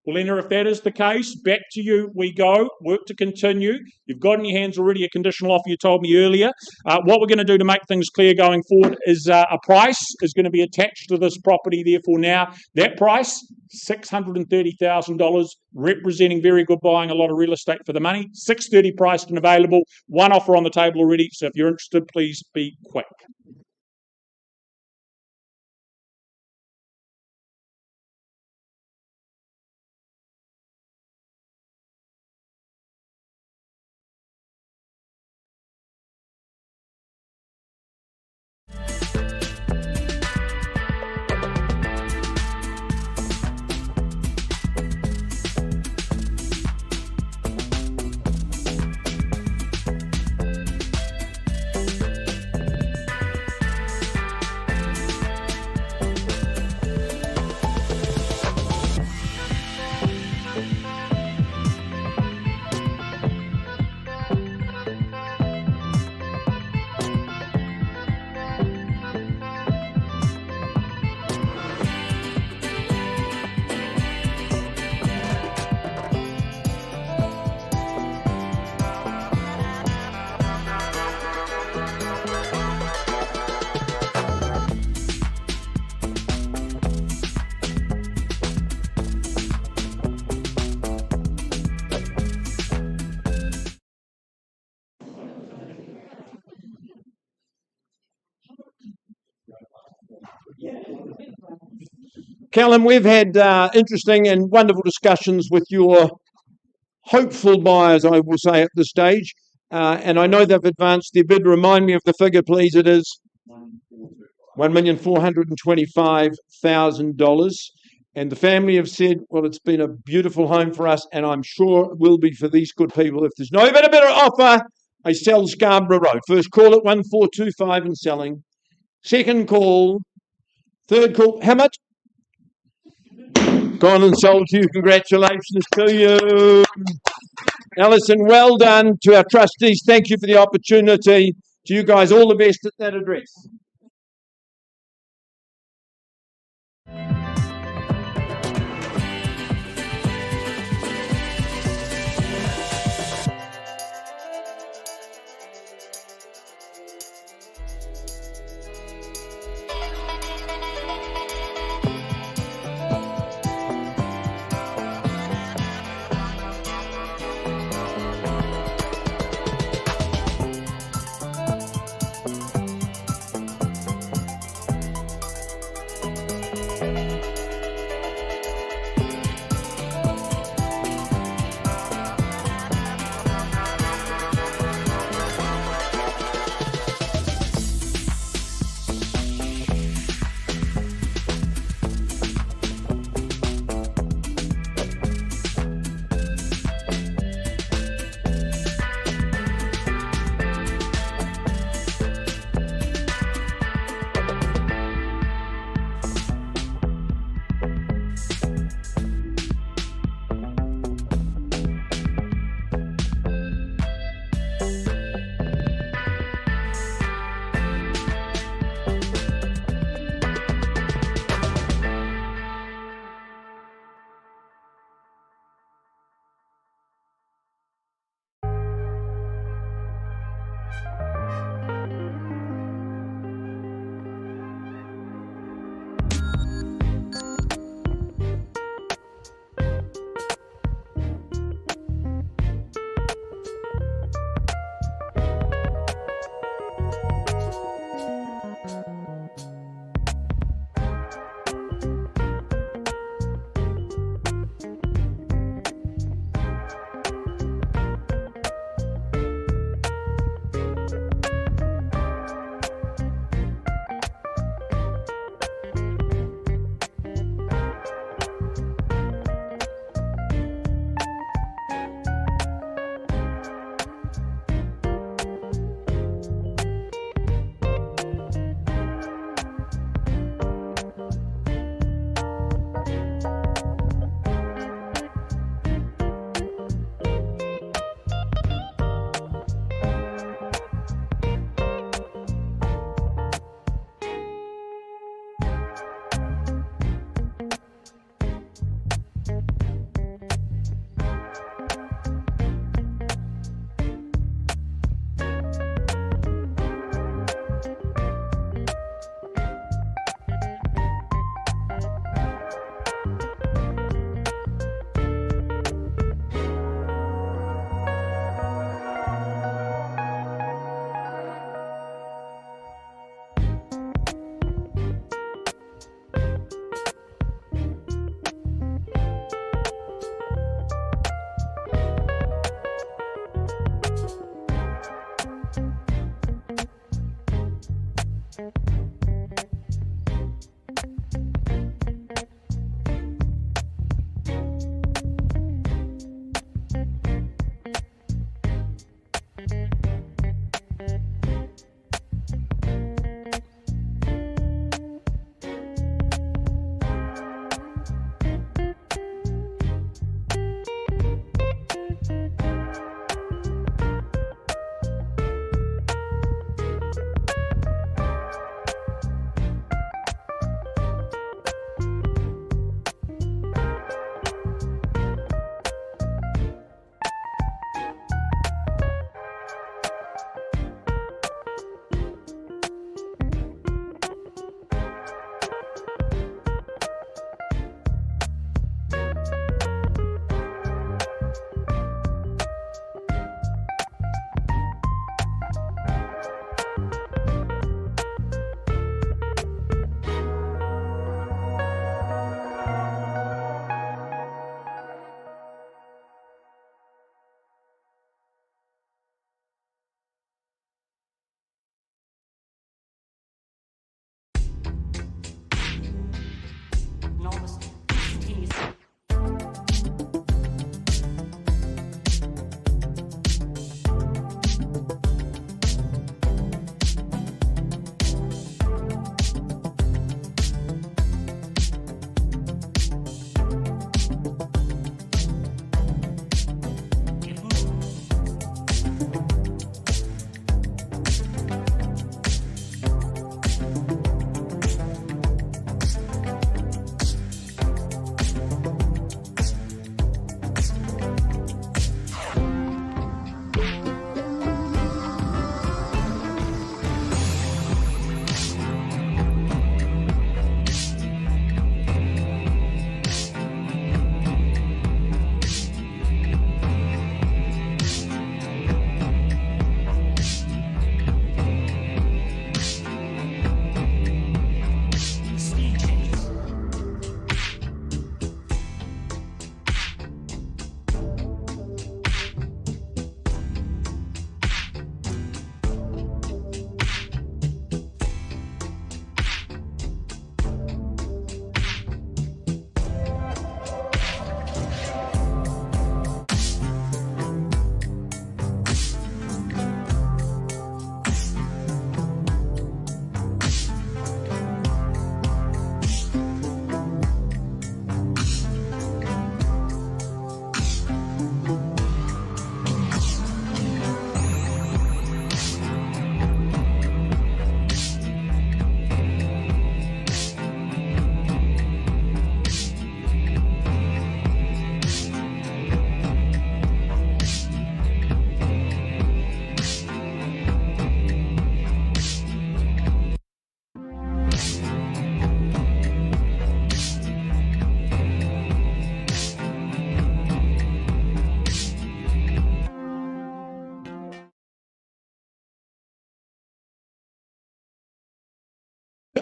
Lena, if that is the case, back to you we go. Work to continue. You've got in your hands already a conditional offer you told me earlier. What we're going to do to make things clear going forward is a price is going to be attached to this property. Therefore now, that price, $630,000, representing very good buying, a lot of real estate for the money. $630 priced and available. One offer on the table already. So if you're interested, please be quick. Callum, we've had interesting and wonderful discussions with your hopeful buyers, I will say, at this stage. And I know they've advanced their bid. Remind me of the figure, please. It is $1,425,000. And the family have said, well, it's been a beautiful home for us, and I'm sure it will be for these good people. If there's no better offer, I sell Scarborough Road. First call at 1425 and selling. Second call. Third call. How much? Gone and sold to you. Congratulations to you. Alison, well done. To our trustees, thank you for the opportunity. To you guys, all the best at that address.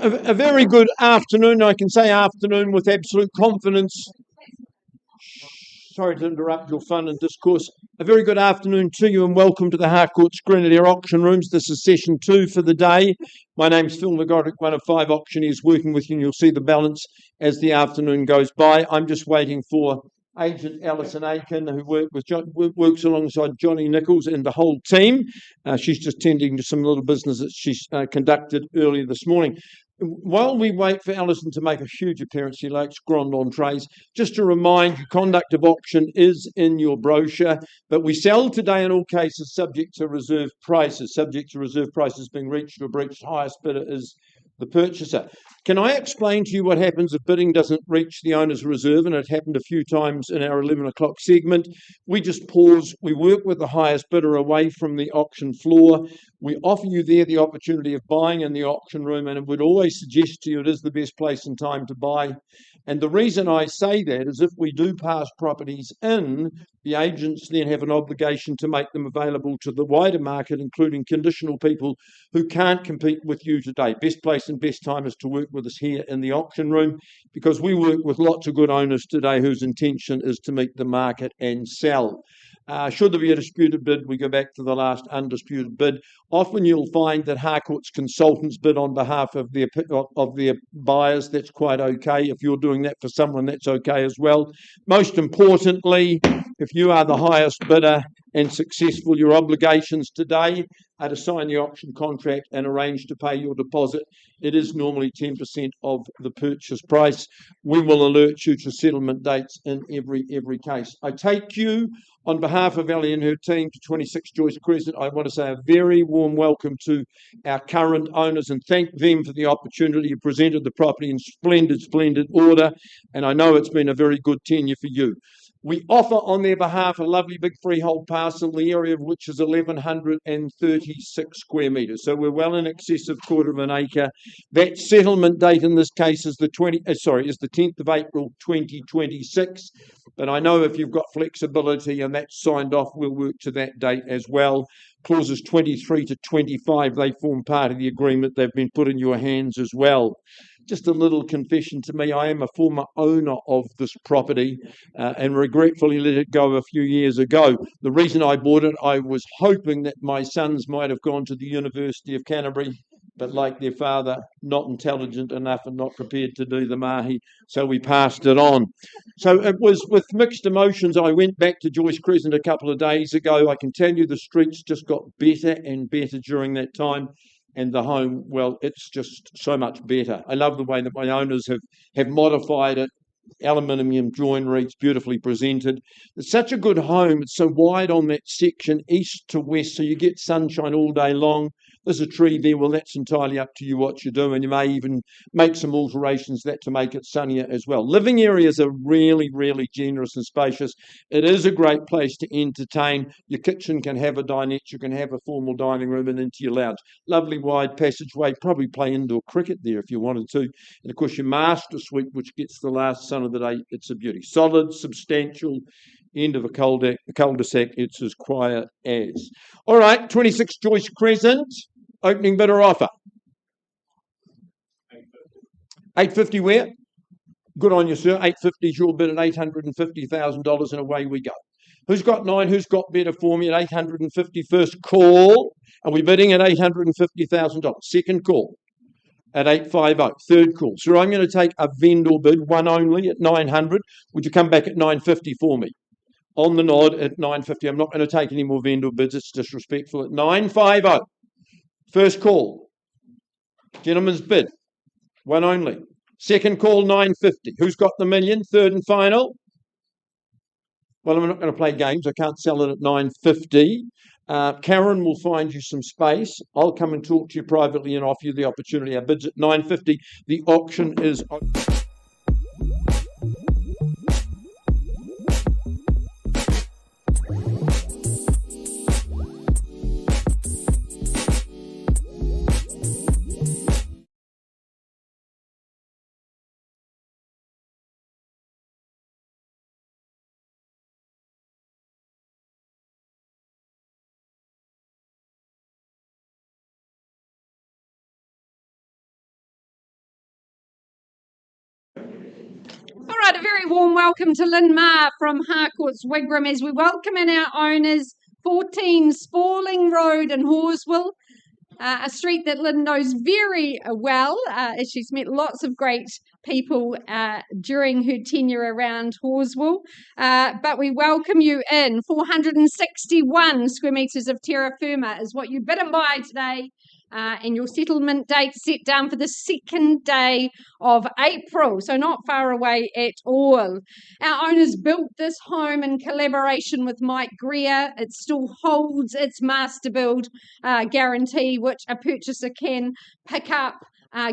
A very good afternoon. I can say afternoon with absolute confidence. Sorry to interrupt your fun and discourse. A very good afternoon to you and welcome to the Harcourts Grenadier Auction Rooms. This is session 2 for the day. My name's Phil McGodrick, one of 5 auctioneers working with you, and you'll see the balance as the afternoon goes by. I'm just waiting for agent Alison Aiken, who works alongside Johnny Nichols and the whole team. She's just tending to some little business that she's conducted earlier this morning. While we wait for Alison to make a huge appearance, she likes grand entrees. Just to remind you, conduct of auction is in your brochure, but we sell today in all cases subject to reserve prices. Subject to reserve prices being reached or breached, highest bidder is the purchaser. Can I explain to you what happens if bidding doesn't reach the owner's reserve? And it happened a few times in our 11 o'clock segment. We just pause. We work with the highest bidder away from the auction floor. We offer you there the opportunity of buying in the auction room, and it would always suggest to you it is the best place and time to buy. And the reason I say that is if we do pass properties in, the agents then have an obligation to make them available to the wider market, including conditional people who can't compete with you today. Best place and best time is to work with us here in the auction room, because we work with lots of good owners today whose intention is to meet the market and sell. Should there be a disputed bid, we go back to the last undisputed bid. Often you'll find that Harcourts consultants bid on behalf of their buyers. That's quite okay. If you're doing that for someone, that's okay as well. Most importantly, if you are the highest bidder and successful, your obligations today are to sign the auction contract and arrange to pay your deposit. It is normally 10% of the purchase price. We will alert you to settlement dates in every case. I take you on behalf of Ellie and her team to 26 Joyce Crescent. I want to say a very warm welcome to our current owners and thank them for the opportunity. You presented the property in splendid order, and I know it's been a very good tenure for you. We offer on their behalf a lovely big freehold parcel, the area of which is 1,136 square metres. So we're well in excess of 1/4 acre. That settlement date in this case is the 10th of April 2026. But I know if you've got flexibility and that's signed off, we'll work to that date as well. Clauses 23 to 25, they form part of the agreement. They've been put in your hands as well. Just a little confession to me, I am a former owner of this property and regretfully let it go a few years ago. The reason I bought it, I was hoping that my sons might have gone to the University of Canterbury, but like their father, not intelligent enough and not prepared to do the mahi, so we passed it on. So it was with mixed emotions. I went back to Joyce Crescent a couple of days ago. I can tell you the streets just got better and better during that time. And the home, well, it's just so much better. I love the way that my owners have modified it. Aluminium joinery, it's beautifully presented. It's such a good home. It's so wide on that section, east to west, so you get sunshine all day long. There's a tree there. Well, that's entirely up to you what you do, and you may even make some alterations to make it sunnier as well. Living areas are really generous and spacious. It is a great place to entertain. Your kitchen can have a dinette. You can have a formal dining room and into your lounge. Lovely wide passageway. Probably play indoor cricket there if you wanted to. And of course, your master suite, which gets the last sun of the day. It's a beauty. Solid, substantial. End of a cul-de-sac. It's as quiet as. All right, 26 Joyce Crescent. Opening bidder offer. 850 where? Good on you, sir. 850 is your bid at $850,000 and away we go. Who's got 9? Who's got better for me at 850? First call. Are we bidding at $850,000? Second call at 850. Third call. So I'm going to take a vendor bid, one only at 900. Would you come back at 950 for me? On the nod at 950. I'm not going to take any more vendor bids. It's disrespectful at 950. First call, gentleman's bid, one only. Second call, 950. Who's got the million? Third and final. Well, I'm not going to play games. I can't sell it at 950. Karen will find you some space. I'll come and talk to you privately and offer you the opportunity. Our bid's at 950. The auction is All right, a very warm welcome to Lynn Ma from Harcourt's Wigram as we welcome in our owners, 14 Spalling Road in Horswell, a street that Lynn knows very well as she's met lots of great people during her tenure around Horswell. But we welcome you in. 461 square metres of terra firma is what you bid and buy today. And your settlement date set down for the 2nd day of April, so not far away at all. Our owners built this home in collaboration with Mike Greer. It still holds its master build guarantee, which a purchaser can pick up,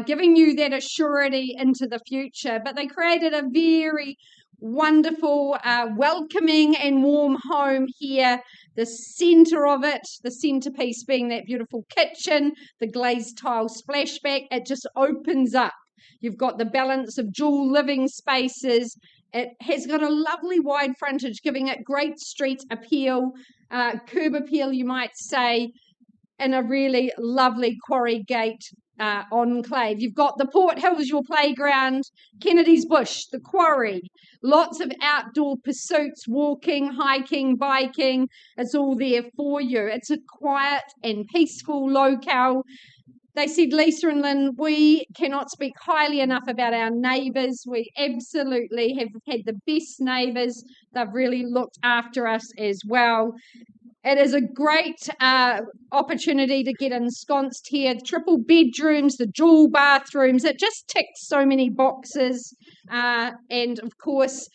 giving you that assurity into the future. But they created a very wonderful, welcoming and warm home here. The centre of it, the centrepiece being that beautiful kitchen, the glazed tile splashback, it just opens up. You've got the balance of dual living spaces. It has got a lovely wide frontage, giving it great street appeal, curb appeal, you might say, and a really lovely quarry gate enclave. You've got the Port Hills, your playground, Kennedy's Bush, the quarry, lots of outdoor pursuits, walking, hiking, biking. It's all there for you. It's a quiet and peaceful locale. They said, Lisa and Lynn, we cannot speak highly enough about our neighbours. We absolutely have had the best neighbours. They've really looked after us as well. It is a great opportunity to get ensconced here. Triple bedrooms, the dual bathrooms. It just ticks so many boxes. And, of course,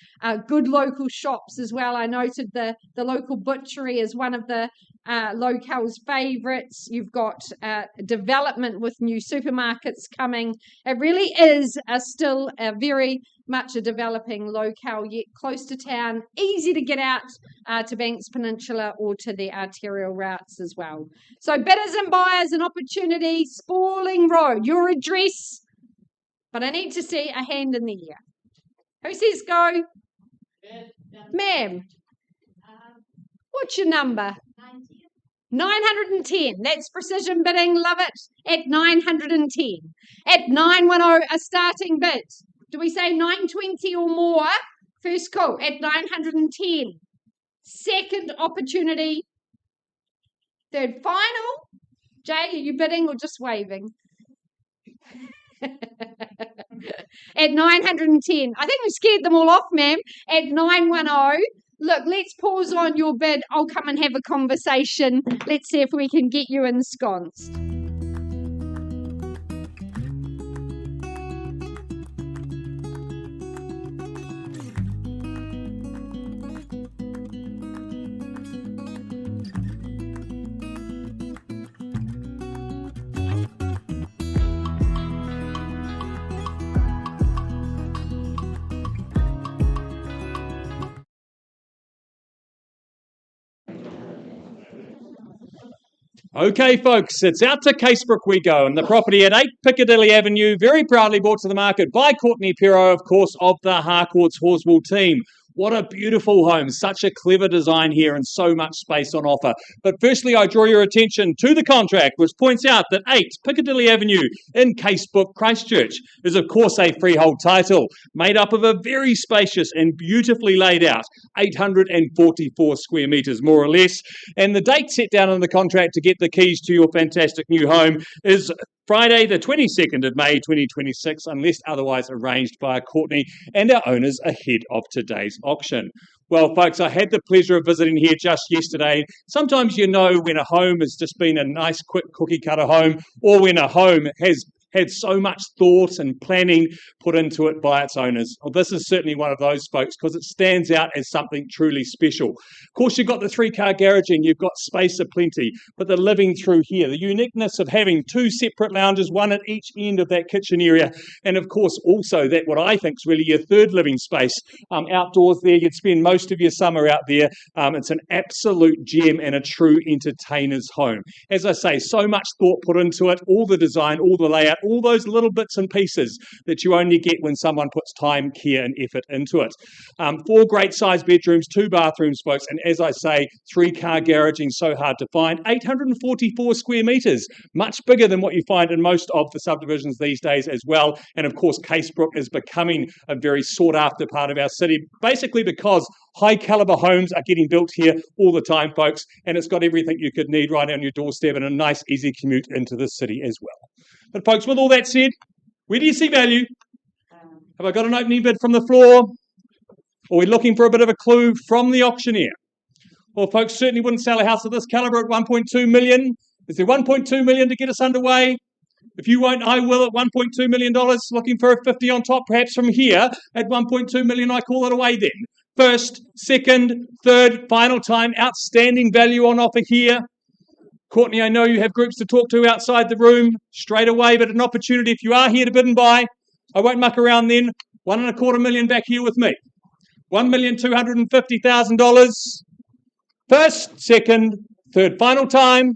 good local shops as well. I noted the local butchery is one of the locale's favourites. You've got development with new supermarkets coming. It really is still a very much a developing locale, yet close to town, easy to get out to Banks Peninsula or to the arterial routes as well. So bidders and buyers, an opportunity, Spalling Road, your address, but I need to see a hand in the air. Who says go? Ma'am, what's your number? 910. That's precision bidding, love it, at 910. At 910, a starting bid. Do we say 920 or more? First call at 910. Second opportunity. Third final. Jay, are you bidding or just waving? At 910. I think we scared them all off, ma'am. At 910. Look, let's pause on your bid. I'll come and have a conversation. Let's see if we can get you ensconced. Okay, folks, it's out to Casebrook we go, and the property at 8 Piccadilly Avenue, very proudly brought to the market by Courtney Pero, of course, of the Harcourt's Horswell team. What a beautiful home, such a clever design here and so much space on offer. But firstly, I draw your attention to the contract, which points out that 8 Piccadilly Avenue in Casebrook, Christchurch, is of course a freehold title, made up of a very spacious and beautifully laid out 844 square metres, more or less. And the date set down in the contract to get the keys to your fantastic new home is Friday, the 22nd of May, 2026, unless otherwise arranged by Courtney and our owners ahead of today's auction. Well, folks, I had the pleasure of visiting here just yesterday. Sometimes you know when a home has just been a nice, quick cookie-cutter home, or when a home has had so much thought and planning put into it by its owners. Well, this is certainly one of those folks because it stands out as something truly special. Of course, you've got the 3-car garaging, you've got space aplenty, but the living through here, the uniqueness of having 2 separate lounges, one at each end of that kitchen area, and of course also that what I think is really your third living space outdoors there. You'd spend most of your summer out there. It's an absolute gem and a true entertainer's home. As I say, so much thought put into it, all the design, all the layout, all those little bits and pieces that you only get when someone puts time, care and effort into it. 4 great sized bedrooms, 2 bathrooms, folks, and as I say, 3-car garaging, so hard to find. 844 square metres, much bigger than what you find in most of the subdivisions these days as well. And of course, Casebrook is becoming a very sought after part of our city, basically because high caliber homes are getting built here all the time, folks, and it's got everything you could need right on your doorstep and a nice, easy commute into the city as well. But folks, with all that said, where do you see value? Have I got an opening bid from the floor? Or are we looking for a bit of a clue from the auctioneer? Well, folks, certainly wouldn't sell a house of this calibre at 1.2 million. Is there 1.2 million to get us underway? If you won't, I will at $1.2 million, looking for a 50 on top, perhaps from here at 1.2 million, I call it away then. First, second, third, final time, outstanding value on offer here. Courtney, I know you have groups to talk to outside the room straight away, but an opportunity if you are here to bid and buy. I won't muck around then. 1.25 million back here with me. $1,250,000. First, second, third, final time.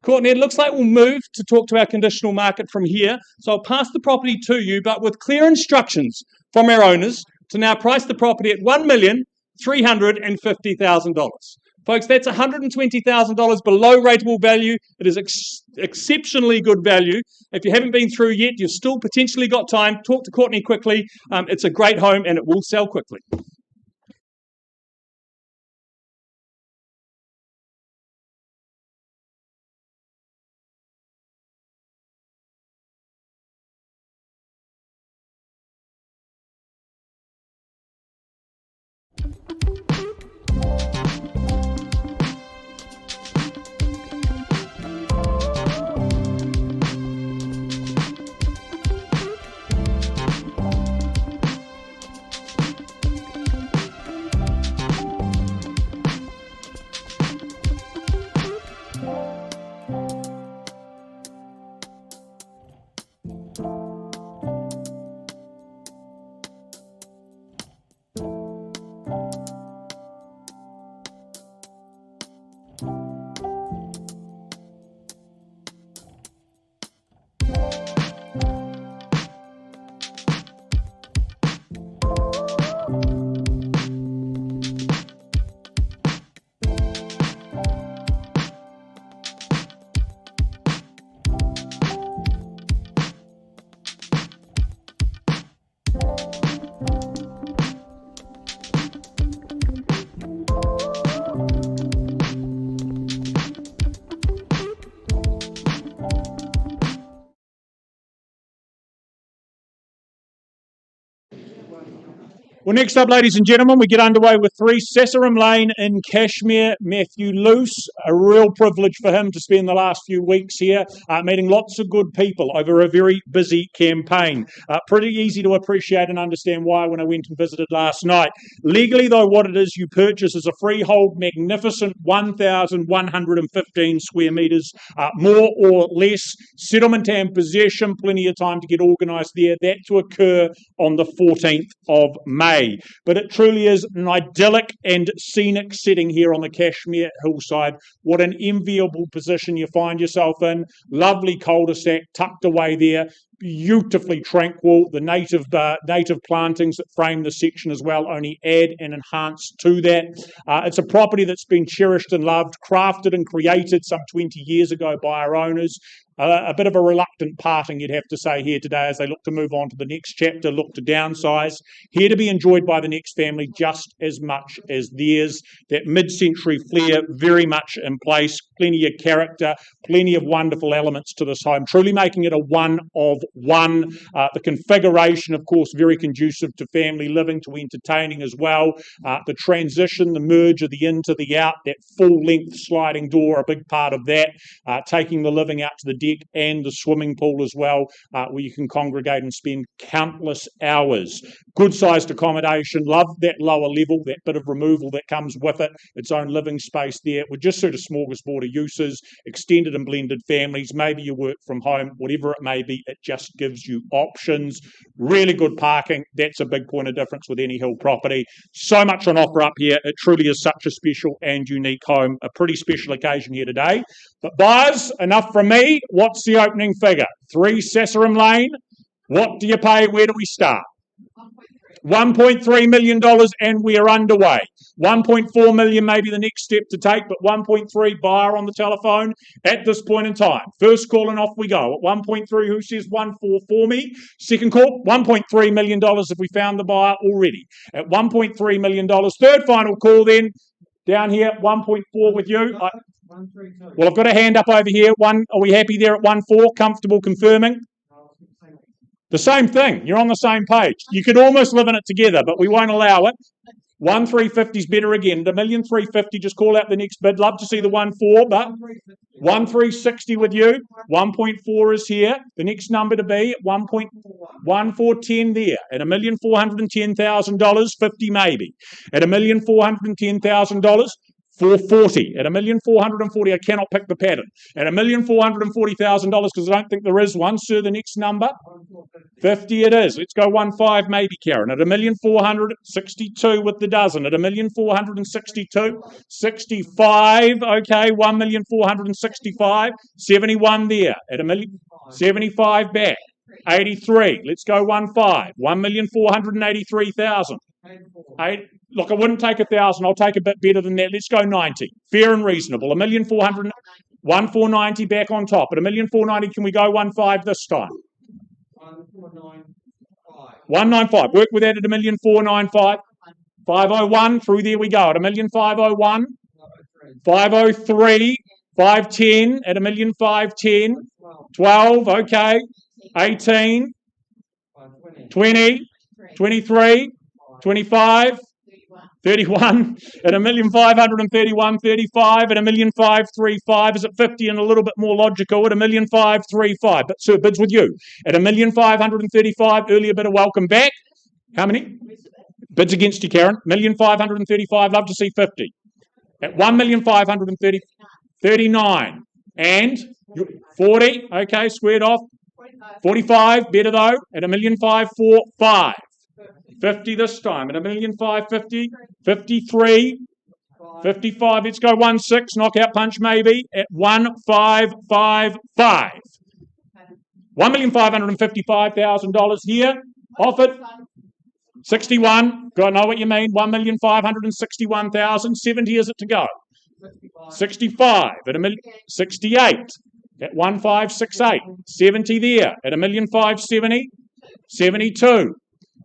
Courtney, it looks like we'll move to talk to our conditional market from here. So I'll pass the property to you, but with clear instructions from our owners to now price the property at $1,350,000. Folks, that's $120,000 below rateable value. It is exceptionally good value. If you haven't been through yet, you've still potentially got time. Talk to Courtney quickly. It's a great home and it will sell quickly. Well, next up, ladies and gentlemen, we get underway with 3 Sassaram Lane in Cashmere. Matthew Luce, a real privilege for him to spend the last few weeks here, meeting lots of good people over a very busy campaign. Pretty easy to appreciate and understand why when I went and visited last night. Legally, though, what it is you purchase is a freehold, magnificent 1,115 square metres, more or less. Settlement and possession, plenty of time to get organised there. That to occur on the 14th of May. But it truly is an idyllic and scenic setting here on the Cashmere hillside. What an enviable position you find yourself in. Lovely cul-de-sac tucked away there. Beautifully tranquil. The native plantings that frame the section as well only add and enhance to that. It's a property that's been cherished and loved, crafted and created some 20 years ago by our owners. A bit of a reluctant parting, you'd have to say, here today as they look to move on to the next chapter, look to downsize. Here to be enjoyed by the next family just as much as theirs. That mid-century flair very much in place, plenty of character, plenty of wonderful elements to this home, truly making it a one of one. The configuration, of course, very conducive to family living, to entertaining as well. The transition, the merge of the in to the out, that full-length sliding door, a big part of that. Taking the living out to the deck and the swimming pool as well, where you can congregate and spend countless hours. Good-sized accommodation, love that lower level, that bit of removal that comes with it, its own living space there. It would just suit a smorgasbord of uses, extended and blended families, maybe you work from home, whatever it may be, it just gives you options. Really good parking, that's a big point of difference with any hill property. So much on offer up here, it truly is such a special and unique home, a pretty special occasion here today. But buyers, enough from me. what's the opening figure? 3 Sassaram Lane. What do you pay? Where do we start? $1.3 million, and we are underway. 1.4 million may be the next step to take, but 1.3 buyer on the telephone at this point in time. First call and off we go. At 1.3, who says 1.4 for me? Second call, $1.3 million if we found the buyer already. At $1.3 million. Third final call then, down here, 1.4 with you. Well, I've got a hand up over here. Are we happy there at 1.4? Comfortable confirming? The same thing. You're on the same page. You could almost live in it together, but we won't allow it. 1.350 is better again. At $1,350,000, just call out the next bid. Love to see the 1.4, but 1.360 with you. 1.4 is here. The next number to be at 1.1410 there. At $1,410,000, 50 maybe. At $1,410,000. 440 at $1,440,000. I cannot pick the pattern. At $1,440,000 because I don't think there is one. Sir, the next number 50 it is. Let's go 1.5 maybe, Karen. At $1,462,000 with the dozen. At $1,462,000, 65. Okay, $1,465,000, 71 there. At $1,075,000 back. 83. Let's go 1.5. 1,483,000. Look, I wouldn't take 1,000. I'll take a bit better than that. Let's go 90. Fair and reasonable. 1,490 back on top. At 1,490, can we go 1.5 this time? 195. Work with that at 1,495. 501. Through there we go. At 1,501. 503. 510. At 1,510. 12. Okay. 18. 20. 23. 25, 31, at 1,531,035, at 1,535, is it 50 and a little bit more logical, at 1,535, but sir, bids with you, at 1,535, earlier bidder, welcome back. How many? Bids against you, Karen. 1,535, love to see 50. At 1,539, and 40, okay, squared off. 45, better though, at 1,545. 50 this time at 1,550, 53, 55. Let's go 1.6, knockout punch maybe at 1,555. $1,555,000 here. Offered 61. Got to know what you mean. 1,561,000. 70 is it to go? 65 at 68 at 1,568. 70 there at 1,570. 72.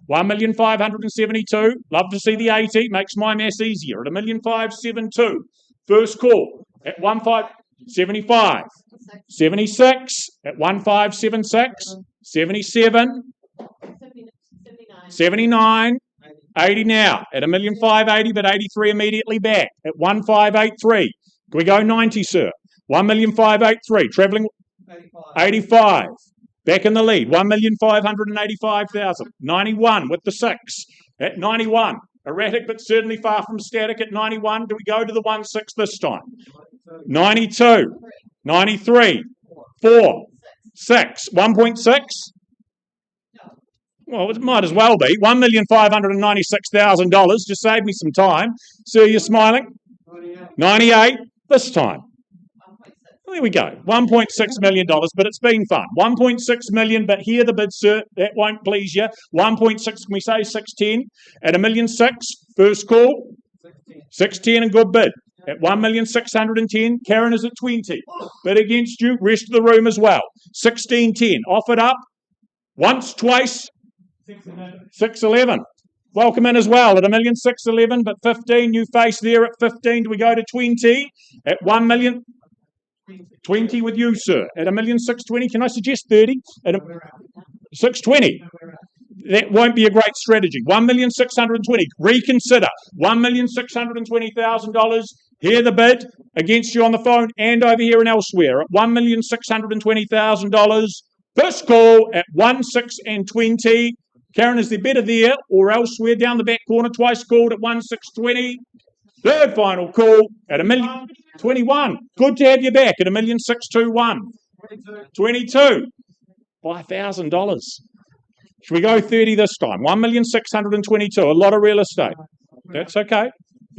1,572. Love to see the 80. Makes my maths easier. At 1,572. First call at 1,575. 76 at 1,576. 77. 79. 80 now at 1,580, but 83 immediately back at 1,583. Can we go 90, sir? 1,583. Travelling 85. Back in the lead, 1,585,000. 91 with the 6 at 91. Erratic, but certainly far from static at 91. Do we go to the 1.6 this time? 92, 93, 4, 6, 1.6. Well, it might as well be. $1,596,000. Just save me some time. Sir, you're smiling? 98 this time. There we go. $1.6 million, but it's been fun. 1.6 million, but here the bid, sir. That won't please you. 1.6, can we say 610? At 1,000,006, first call. 610 and good bid. At 1,610,000, Karen is at 20. Bid against you, rest of the room as well. 1610, offered up. Once, twice. 611. Welcome in as well at 1,611,000, but 15. New face there at 15. Do we go to 20? At 1 million. 20 with you, sir. At 1,620,000, can I suggest 30? At 620. That won't be a great strategy. 1,620,000. Reconsider. $1,620,000. Hear the bid against you on the phone and over here and elsewhere at $1,620,000. First call at 1,620. Karen, is there better there or elsewhere down the back corner? Twice called at 1,620. Third final call at 1,021. Good to have you back at 1,621. 22. $5,000. Should we go 30 this time? 1,622. A lot of real estate. That's okay.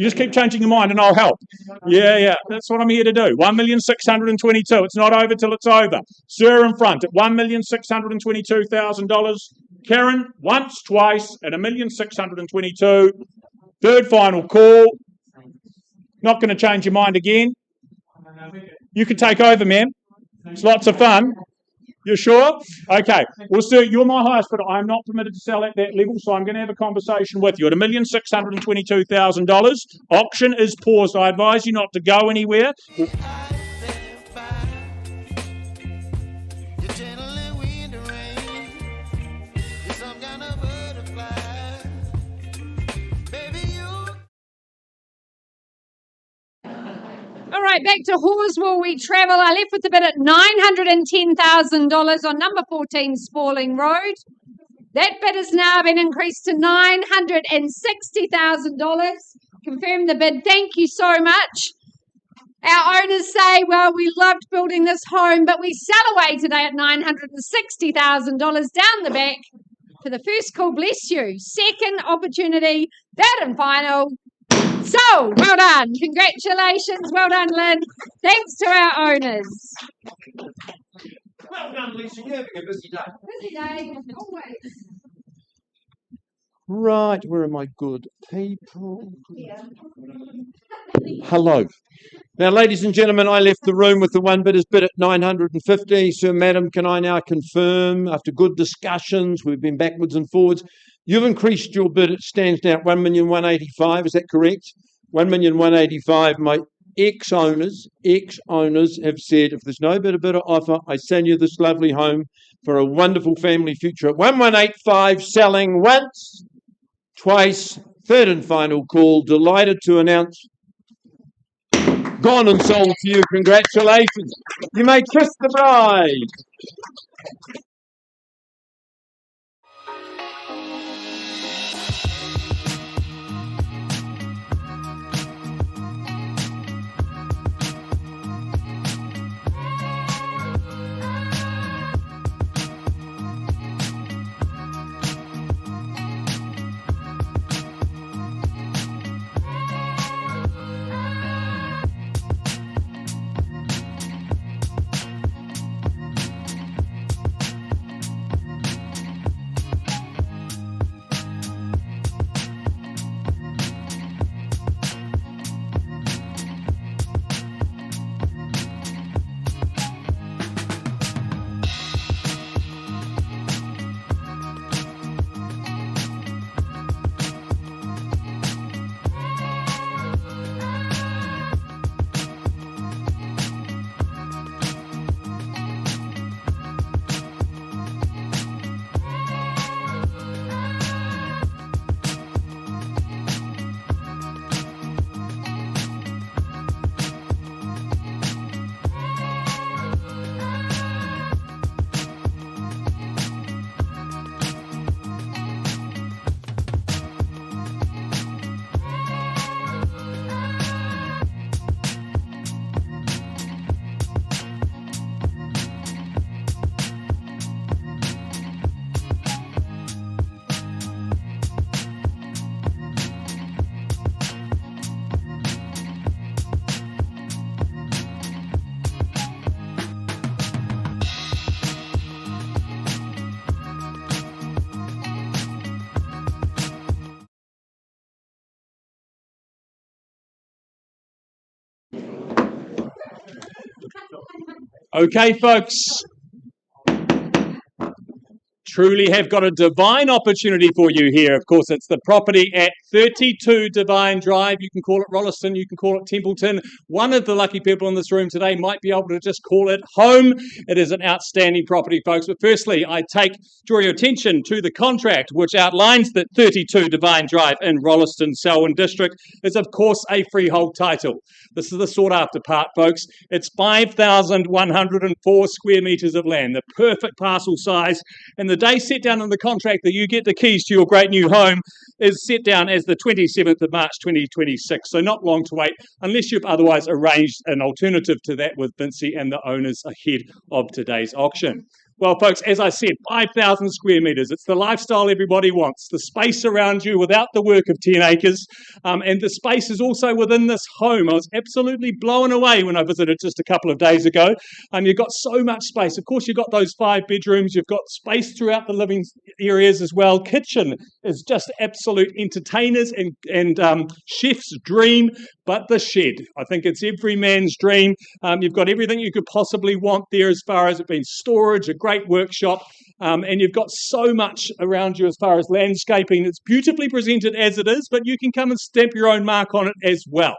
You just keep changing your mind and I'll help. Yeah. That's what I'm here to do. 1,622,000. It's not over till it's over. Sir in front at $1,622,000. Karen, once, twice, at 1,622,000. Third final call. Not going to change your mind again. You can take over, ma'am. It's lots of fun. You're sure? Okay. Well, sir, you're my highest bidder. I'm not permitted to sell at that level, so I'm going to have a conversation with you at $1,622,000. Auction is paused. I advise you not to go anywhere. You're channeling wind and rain. You're some kind of butterfly. Baby, you. All right, back to Horswell we travel. I left with a bid at $910,000 on number 14 Spalling Road. That bid has now been increased to $960,000. Confirm the bid. Thank you so much. Our owners say, well, we loved building this home, but we sell away today at $960,000 down the back for the first call. Bless you. Second opportunity, third and final. So, well done. Congratulations. Well done, Lynn. Thanks to our owners. Well done, Lisa. You're having a busy day. Busy day, always. Right, where are my good people? Hello. Now, ladies and gentlemen, I left the room with the one bidder's bid at 950. Sir, madam, can I now confirm, after good discussions, we've been backwards and forwards, you've increased your bid, it stands now at 1,185,000, is that correct? 1,185,000. My ex-owners have said, if there's no better offer, I sell you this lovely home for a wonderful family future at 1,185,000, selling once, twice, third and final call. Delighted to announce, gone and sold to you. Congratulations. You may kiss the bride. Okay, folks. Truly have got a divine opportunity for you here. Of course, it's the property at 32 Divine Drive. You can call it Rolleston, you can call it Templeton. One of the lucky people in this room today might be able to just call it home. It is an outstanding property, folks. But firstly, draw your attention to the contract, which outlines that 32 Divine Drive in Rolleston, Selwyn District is, of course, a freehold title. This is the sought-after part, folks. It's 5,104 square metres of land, the perfect parcel size, and the day set down in the contract that you get the keys to your great new home is set down as the 27th of March 2026, so not long to wait unless you've otherwise arranged an alternative to that with Vinci and the owners ahead of today's auction. Well, folks, as I said, 5,000 square metres. It's the lifestyle everybody wants. The space around you without the work of 10 acres. And the space is also within this home. I was absolutely blown away when I visited just a couple of days ago. You've got so much space. Of course, you've got those 5 bedrooms. You've got space throughout the living areas as well. Kitchen is just absolute entertainers and chef's dream. But the shed, I think it's every man's dream. You've got everything you could possibly want there as far as it being storage, a great workshop, and you've got so much around you as far as landscaping. It's beautifully presented as it is, but you can come and stamp your own mark on it as well.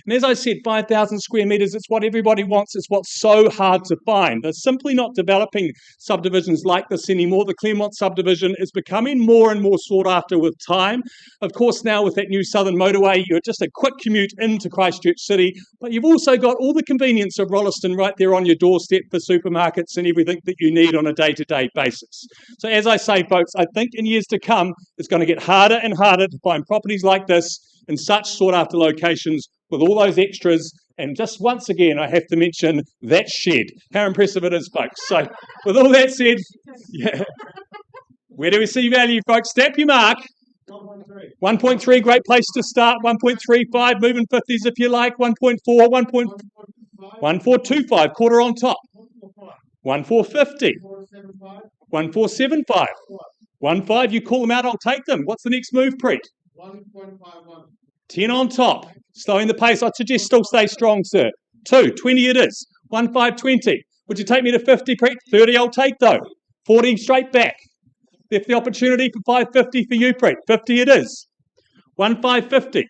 And as I said, 5,000 square metres, it's what everybody wants. It's what's so hard to find. They're simply not developing subdivisions like this anymore. The Claremont subdivision is becoming more and more sought after with time. Of course, now with that new Southern Motorway, you're just a quick commute into Christchurch City, but you've also got all the convenience of Rolleston right there on your doorstep for supermarkets and everything that you need on a day-to-day basis. So as I say, folks, I think in years to come, it's going to get harder and harder to find properties like this in such sought-after locations with all those extras. And just once again, I have to mention that shed. How impressive it is, folks. So with all that said, yeah, where do we see value, folks? Stamp your mark. 1.3, great place to start. 1.35, moving 50s if you like. 1.4, 1.425, quarter on top. 1.450. 1.475. 1.5, you call them out, I'll take them. What's the next move, Preet? 1.51. 10 on top. Slowing the pace, I'd suggest still stay strong, sir. 2, 20 it is. 1.520. Would you take me to 50, Preet? 30 I'll take, though. 40 straight back. Left the opportunity for 550 for you, Preet. 50 it is. 1.550.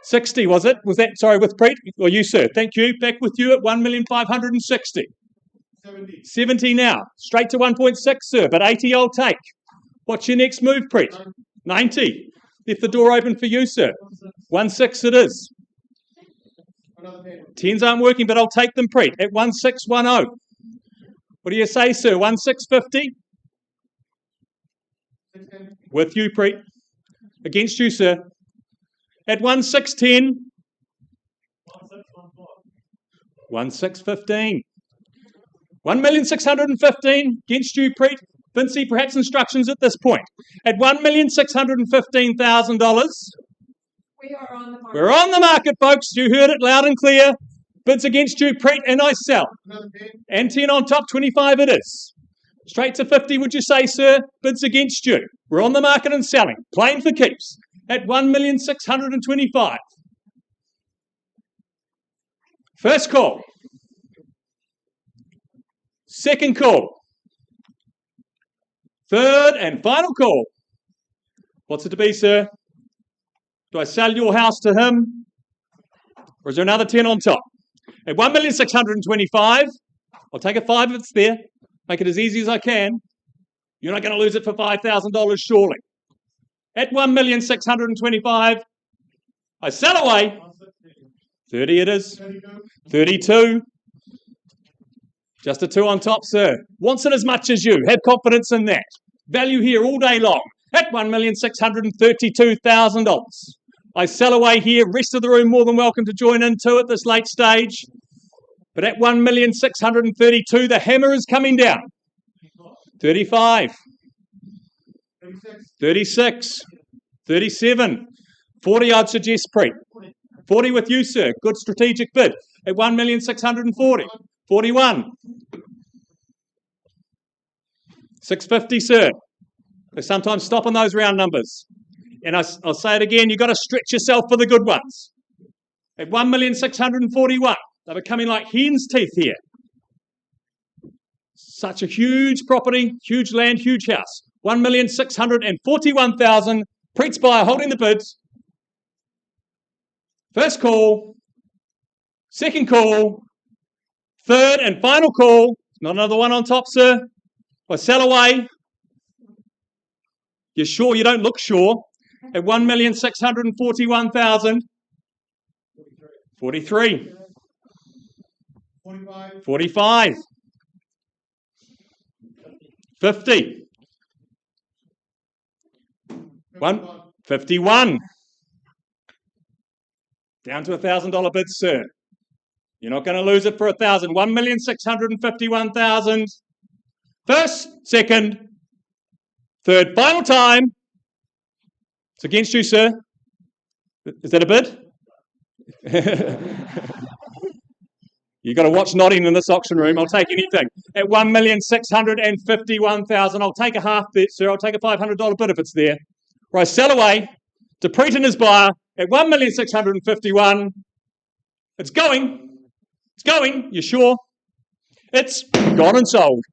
60, was it? Was that, sorry, with Preet? Or you, sir? Thank you. Back with you at 1,560,000. 70 now. Straight to 1.6, sir, but 80 I'll take. What's your next move, Preet? 90. Left the door open for you, sir. 1.6 it is. 10s aren't working, but I'll take them, Preet, at 1.610. What do you say, sir? 1.650? With you, Preet. Against you, sir. At 1.610. 1.615. 1,615,000 against you, Preet. Vincy, perhaps instructions at this point. At $1,615,000. We are on the market. We're on the market, folks. You heard it loud and clear. Bids against you, Preet, and I sell. And 10 on top, 25 it is. Straight to 50, would you say, sir? Bids against you. We're on the market and selling. Playing for keeps. At 1,625,000. First call. Second call. Third and final call. What's it to be, sir? Do I sell your house to him? Or is there another 10 on top? At 1,625,000, I'll take a 5 if it's there. Make it as easy as I can. You're not going to lose it for $5,000 surely. At 1,625,000, I sell away. 30 it is. 32. Just a 2 on top, sir. Wants it as much as you. Have confidence in that. Value here all day long. At $1,632,000. I sell away here. Rest of the room more than welcome to join in too at this late stage. But at 1,632,000, the hammer is coming down. 35. 36. 37. 40, I'd suggest, Preet. 40 with you, sir. Good strategic bid. At 1,640,000. 41. 650, sir. They sometimes stop on those round numbers. And I'll say it again, you've got to stretch yourself for the good ones. At 1,641,000. They were coming like hen's teeth here. Such a huge property, huge land, huge house. 1,641,000. Preet's buyer holding the bids. First call. Second call. Third and final call. Not another 1 on top, sir. I sell away. You're sure? You don't look sure. At 1,641,000. 43. 45. 50. 51. Down to $1,000 bid, sir. You're not going to lose it for 1,000. 1,651,000. First, second, third, final time. It's against you, sir. Is that a bid? You've got to watch nodding in this auction room. I'll take anything. At 1,651,000, I'll take a half bid, sir. I'll take a $500 bid if it's there. Right, sell away to Preet and his buyer at 1,651,000. It's going. It's going. You sure? It's gone and sold.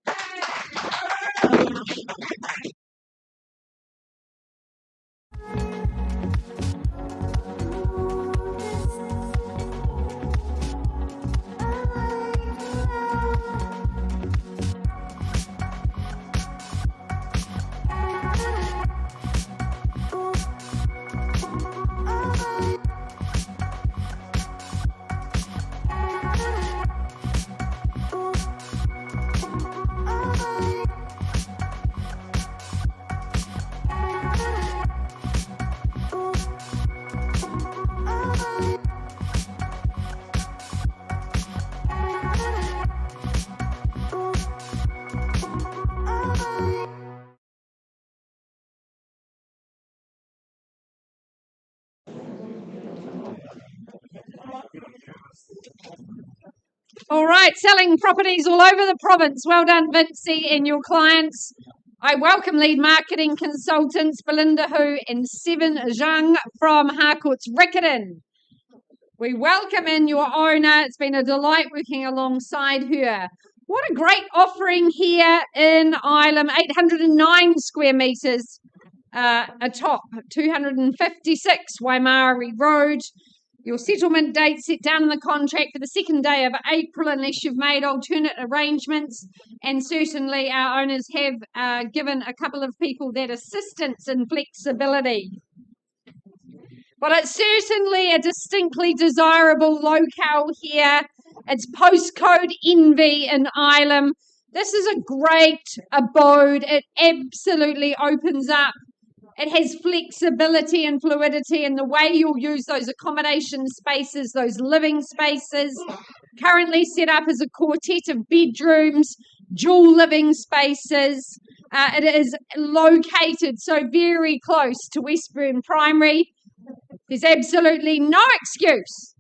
All right, selling properties all over the province. Well done, Vincy and your clients. I welcome lead marketing consultants Belinda Hu and Seven Zhang from Harcourt's Riccarton. We welcome in your owner. It's been a delight working alongside her. What a great offering here in Ilam, 809 square metres atop 256 Waimari Road. Your settlement date set down in the contract for the 2nd day of April unless you've made alternate arrangements, and certainly our owners have given a couple of people that assistance and flexibility. But it's certainly a distinctly desirable locale here. It's postcode envy in Ilam. This is a great abode. It absolutely opens up. It has flexibility and fluidity in the way you'll use those accommodation spaces, those living spaces. Currently set up as a quartet of bedrooms, dual living spaces. It is located so very close to Westburn Primary. There's absolutely no excuse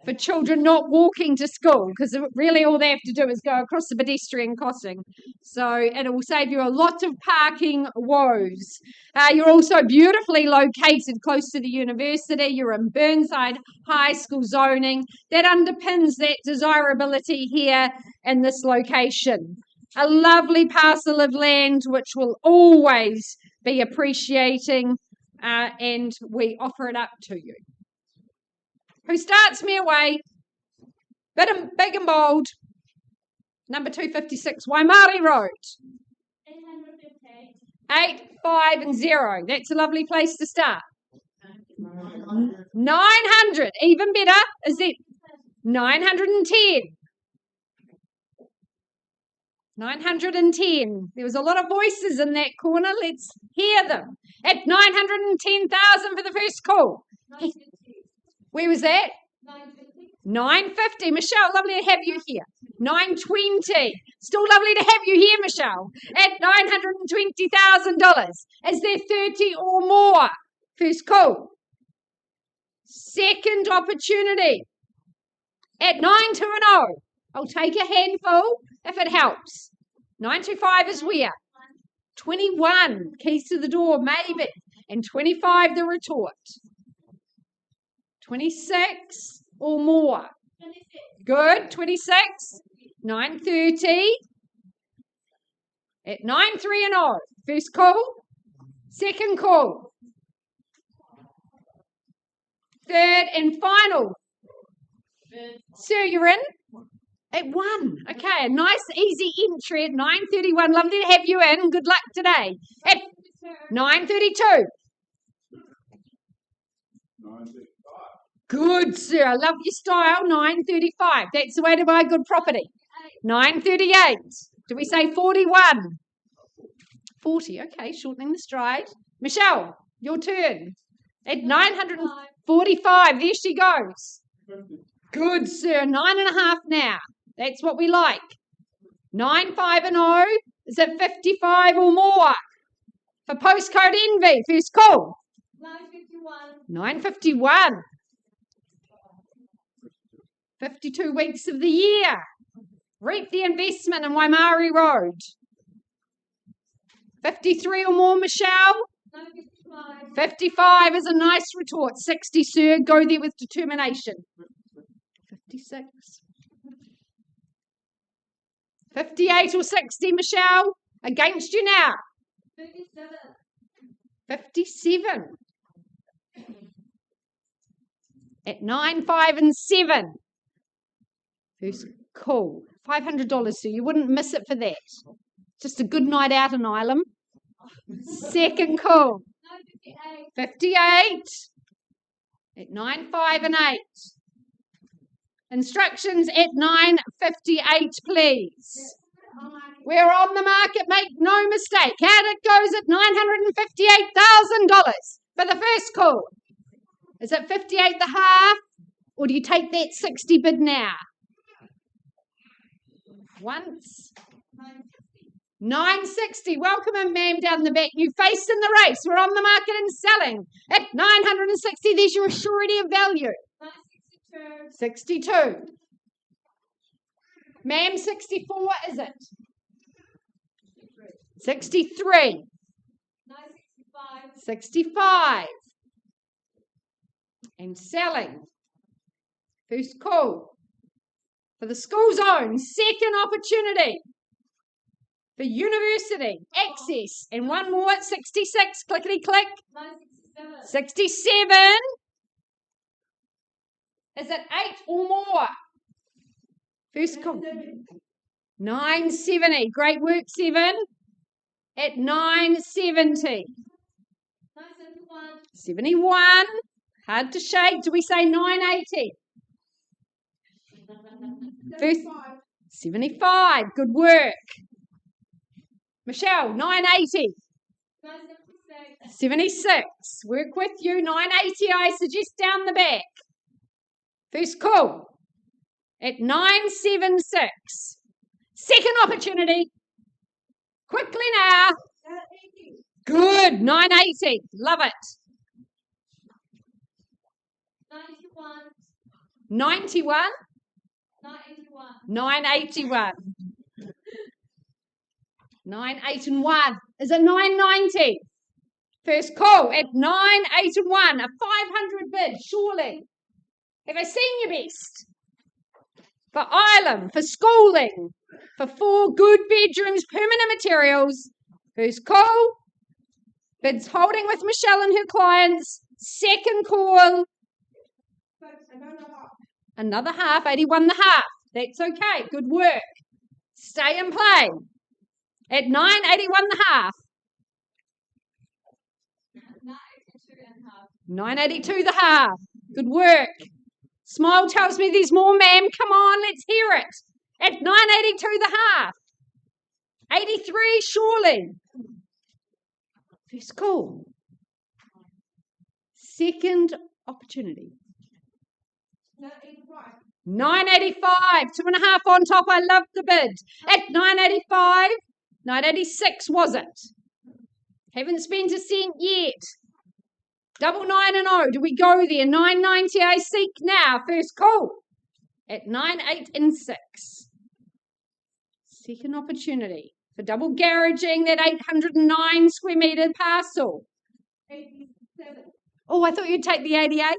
for children not walking to school, because really all they have to do is go across the pedestrian crossing. So it will save you a lot of parking woes. You're also beautifully located close to the university. You're in Burnside High School zoning. That underpins that desirability here in this location. A lovely parcel of land which will always be appreciating, and we offer it up to you. Who starts me away? Big and bold. Number 256, Waimari Road. 850. That's a lovely place to start. 900. Even better. Is it 910? 910. There was a lot of voices in that corner. Let's hear them. At 910,000 for the first call. Where was that? 950. Michelle, lovely to have you here. 920. Still lovely to have you here, Michelle. At $920,000. Is there 30 or more? First call. Second opportunity. At 920. I'll take a handful if it helps. 925 is where? 21. Keys to the door, maybe. And 25 the retort. 26 or more. Good. 26. 930. At 930. First call. Second call. Third and final. Sir, you're in? At 1. Okay, a nice easy entry at 9:31. Lovely to have you in. Good luck today. At 9:32. Good, sir. I love your style. 9:35. That's the way to buy good property. 9:38. Do we say 41? 40. Okay, shortening the stride. Michelle, your turn. At 945. There she goes. Good, sir. 9.5 now. That's what we like. 950. Is it 55 or more? For postcode envy, first call. 951. 52 weeks of the year. Reap the investment in Waimari Road. 53 or more, Michelle? 55 is a nice retort. 60, sir. Go there with determination. 56. 58 or 60, Michelle? Against you now. 57. At 9, 5 and 7. Who's cool? $500, sir. You wouldn't miss it for that. Just a good night out in Ilam. Second call. 58. At 9, 5 and 8. Instructions at 9:58, please. We're on the market, make no mistake. And it goes at $958,000 for the first call. Is it 58 the half? Or do you take that 60 bid now? Once. 960. Welcome in, ma'am, down the back. You faced in the race. We're on the market and selling. At 960, there's your surety of value. 62. Ma'am, 64, is it? 63. 65. And selling. First call. For the school zone, second opportunity. For university, access. And one more at 66. Clickety click. 67. Is it 8 or more? First call. 970. Great work, 7. At 970. 71. Hard to shake. Do we say 980? First, 75. Good work. Michelle, 980. 76. Work with you. 980, I suggest down the back. First call. At 976. Second opportunity. Quickly now. Good. 980. Love it. 91. 981. 981. Is it 990? First call at 981. A 500 bid, surely. Have I seen your best? For Ilam, for schooling, for 4 good bedrooms, permanent materials. First call. Bids holding with Michelle and her clients. Second call. Another half, 81 the half. That's okay. Good work. Stay and play. At 981 the half. 982 the half. Good work. Smile tells me there's more, ma'am. Come on, let's hear it. At 982 the half. 83, surely. First call. Second opportunity. 985, 2.5 on top. I love the bid. At 985, 986 was it? Haven't spent a cent yet. 990. Do we go there? 990. I seek now. First call. At 98 and 6. Second opportunity for double garaging that 809 square metre parcel. 87. Oh, I thought you'd take the 88.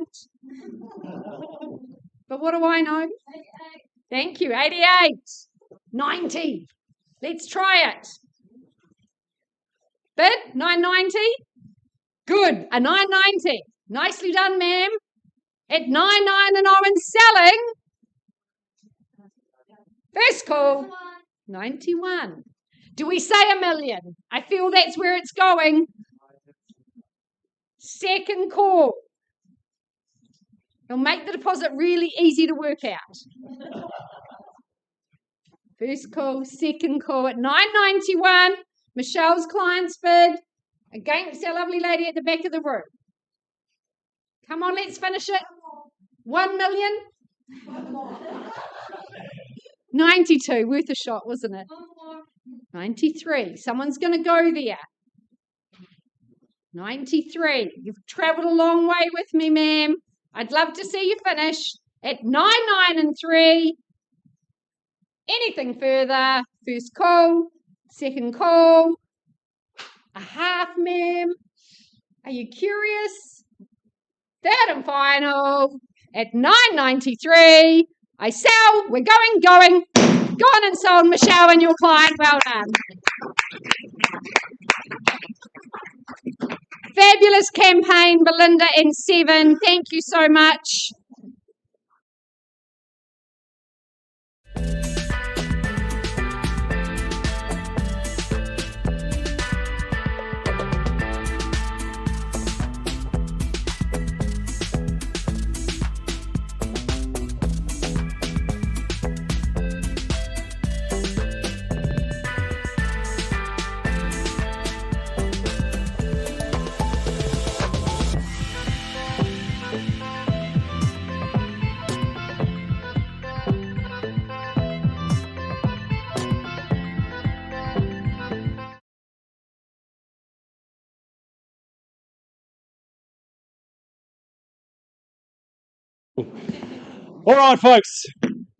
But what do I know? 88. Thank you. 88. 90. Let's try it. Bid 990. Good. A 990. Nicely done, ma'am. At 990 and selling. First call. 91. Do we say $1 million? I feel that's where it's going. Second call. It'll make the deposit really easy to work out. First call, second call at 991. Michelle's client's bid against our lovely lady at the back of the room. Come on, let's finish it. 1 million. 92, worth a shot, wasn't it? 93. Someone's going to go there. 93. You've travelled a long way with me, ma'am. I'd love to see you finish at 9, 9 and 3. Anything further? First call, second call, a half, ma'am. Are you curious? Third and final at 9.93. I sell. We're going. Gone and sold, Michelle and your client. Well done. Fabulous campaign, Belinda and 7. Thank you so much. All right, folks.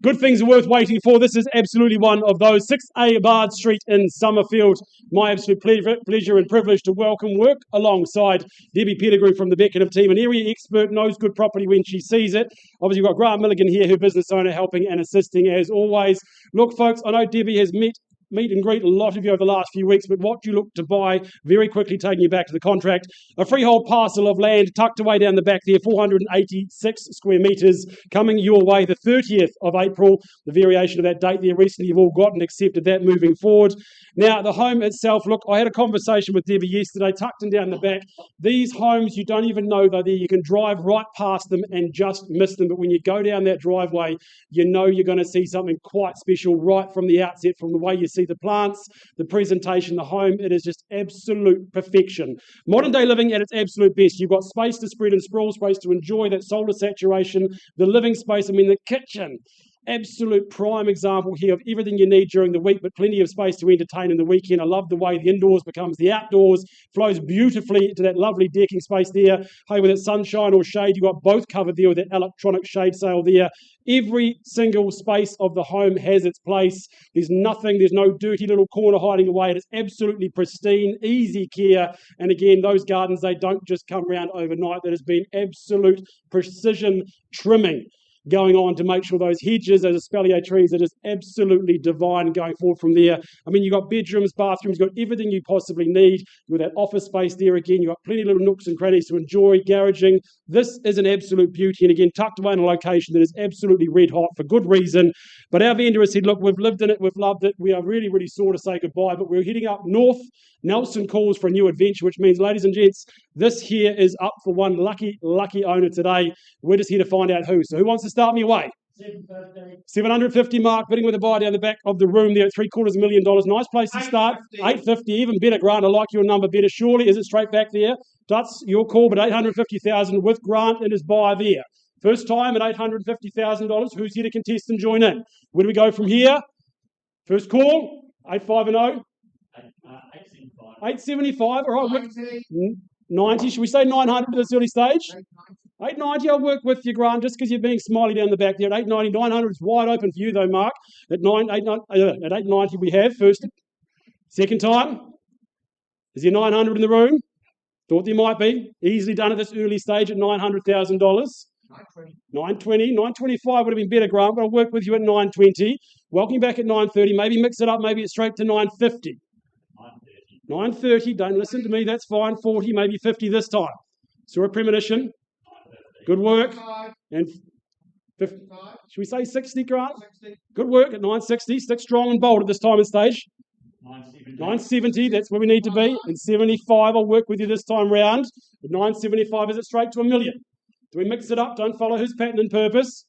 Good things are worth waiting for. This is absolutely one of those. 6A Bard Street in Summerfield. My absolute pleasure and privilege to work alongside Debbie Pettigrew from the Beckenham team. An area expert, knows good property when she sees it. Obviously, we've got Grant Milligan here, her business owner, helping and assisting as always. Look, folks, I know Debbie has meet and greet a lot of you over the last few weeks, but what you look to buy, very quickly taking you back to the contract, a freehold parcel of land tucked away down the back there, 486 square metres, coming your way the 30th of April, the variation of that date there. Recently, you've all gotten accepted that moving forward. Now, the home itself, look, I had a conversation with Debbie yesterday, tucked in down the back. These homes, you don't even know they're there. You can drive right past them and just miss them, but when you go down that driveway, you know you're going to see something quite special right from the outset, from the way you see the plants, the presentation, the home. It is just absolute perfection. Modern day living at its absolute best. You've got space to spread and sprawl, space to enjoy that solar saturation, the living space. I mean, the kitchen. Absolute prime example here of everything you need during the week, but plenty of space to entertain in the weekend. I love the way the indoors becomes the outdoors, flows beautifully to that lovely decking space there. Hey, with that sunshine or shade, you've got both covered there with that electronic shade sail there. Every single space of the home has its place. There's no dirty little corner hiding away. It is absolutely pristine, easy care. And again, those gardens, they don't just come around overnight. There has been absolute precision trimming going on to make sure those hedges, those espalier trees, are just absolutely divine going forward from there. I mean, you've got bedrooms, bathrooms, you've got everything you possibly need. With that office space there again, you've got plenty of little nooks and crannies to enjoy, garaging. This is an absolute beauty, and again, tucked away in a location that is absolutely red hot for good reason. But our vendor has said, look, we've lived in it, we've loved it, we are really, really sore to say goodbye, but we're heading up north. Nelson calls for a new adventure, which means, ladies and gents, this here is up for one lucky owner today. We're just here to find out who. So who wants to start me away? 750 mark, bidding with a buy down the back of the room there at $750,000. Nice place to start. 850, even better, Grant. I like your number better. Surely, is it straight back there? That's your call, but 850,000 with Grant and his buy there. First time at $850,000. Who's here to contest and join in? Where do we go from here? First call, 850. 875. All right. 90. Should we say 900 at this early stage? 890. I'll work with you, Grant, just because you're being smiley down the back there. At 890, 900 is wide open for you, though, Mark. At 890, we have first. Second time. Is there 900 in the room? Thought there might be. Easily done at this early stage at $900,000. 920. 925 would have been better, Grant, but I'll work with you at 920. Welcome back at 930. Maybe mix it up. Maybe it's straight to 950. 930. Don't listen to me. That's fine. 40, maybe 50 this time. Saw a premonition. Good work. And 50. Should we say 60, Grant? 60. Good work at 960. Stick strong and bold at this time and stage. 970. That's where we need to be. And 75. I'll work with you this time round. At 975, is it straight to $1 million? Do we mix it up? Don't follow his pattern and purpose.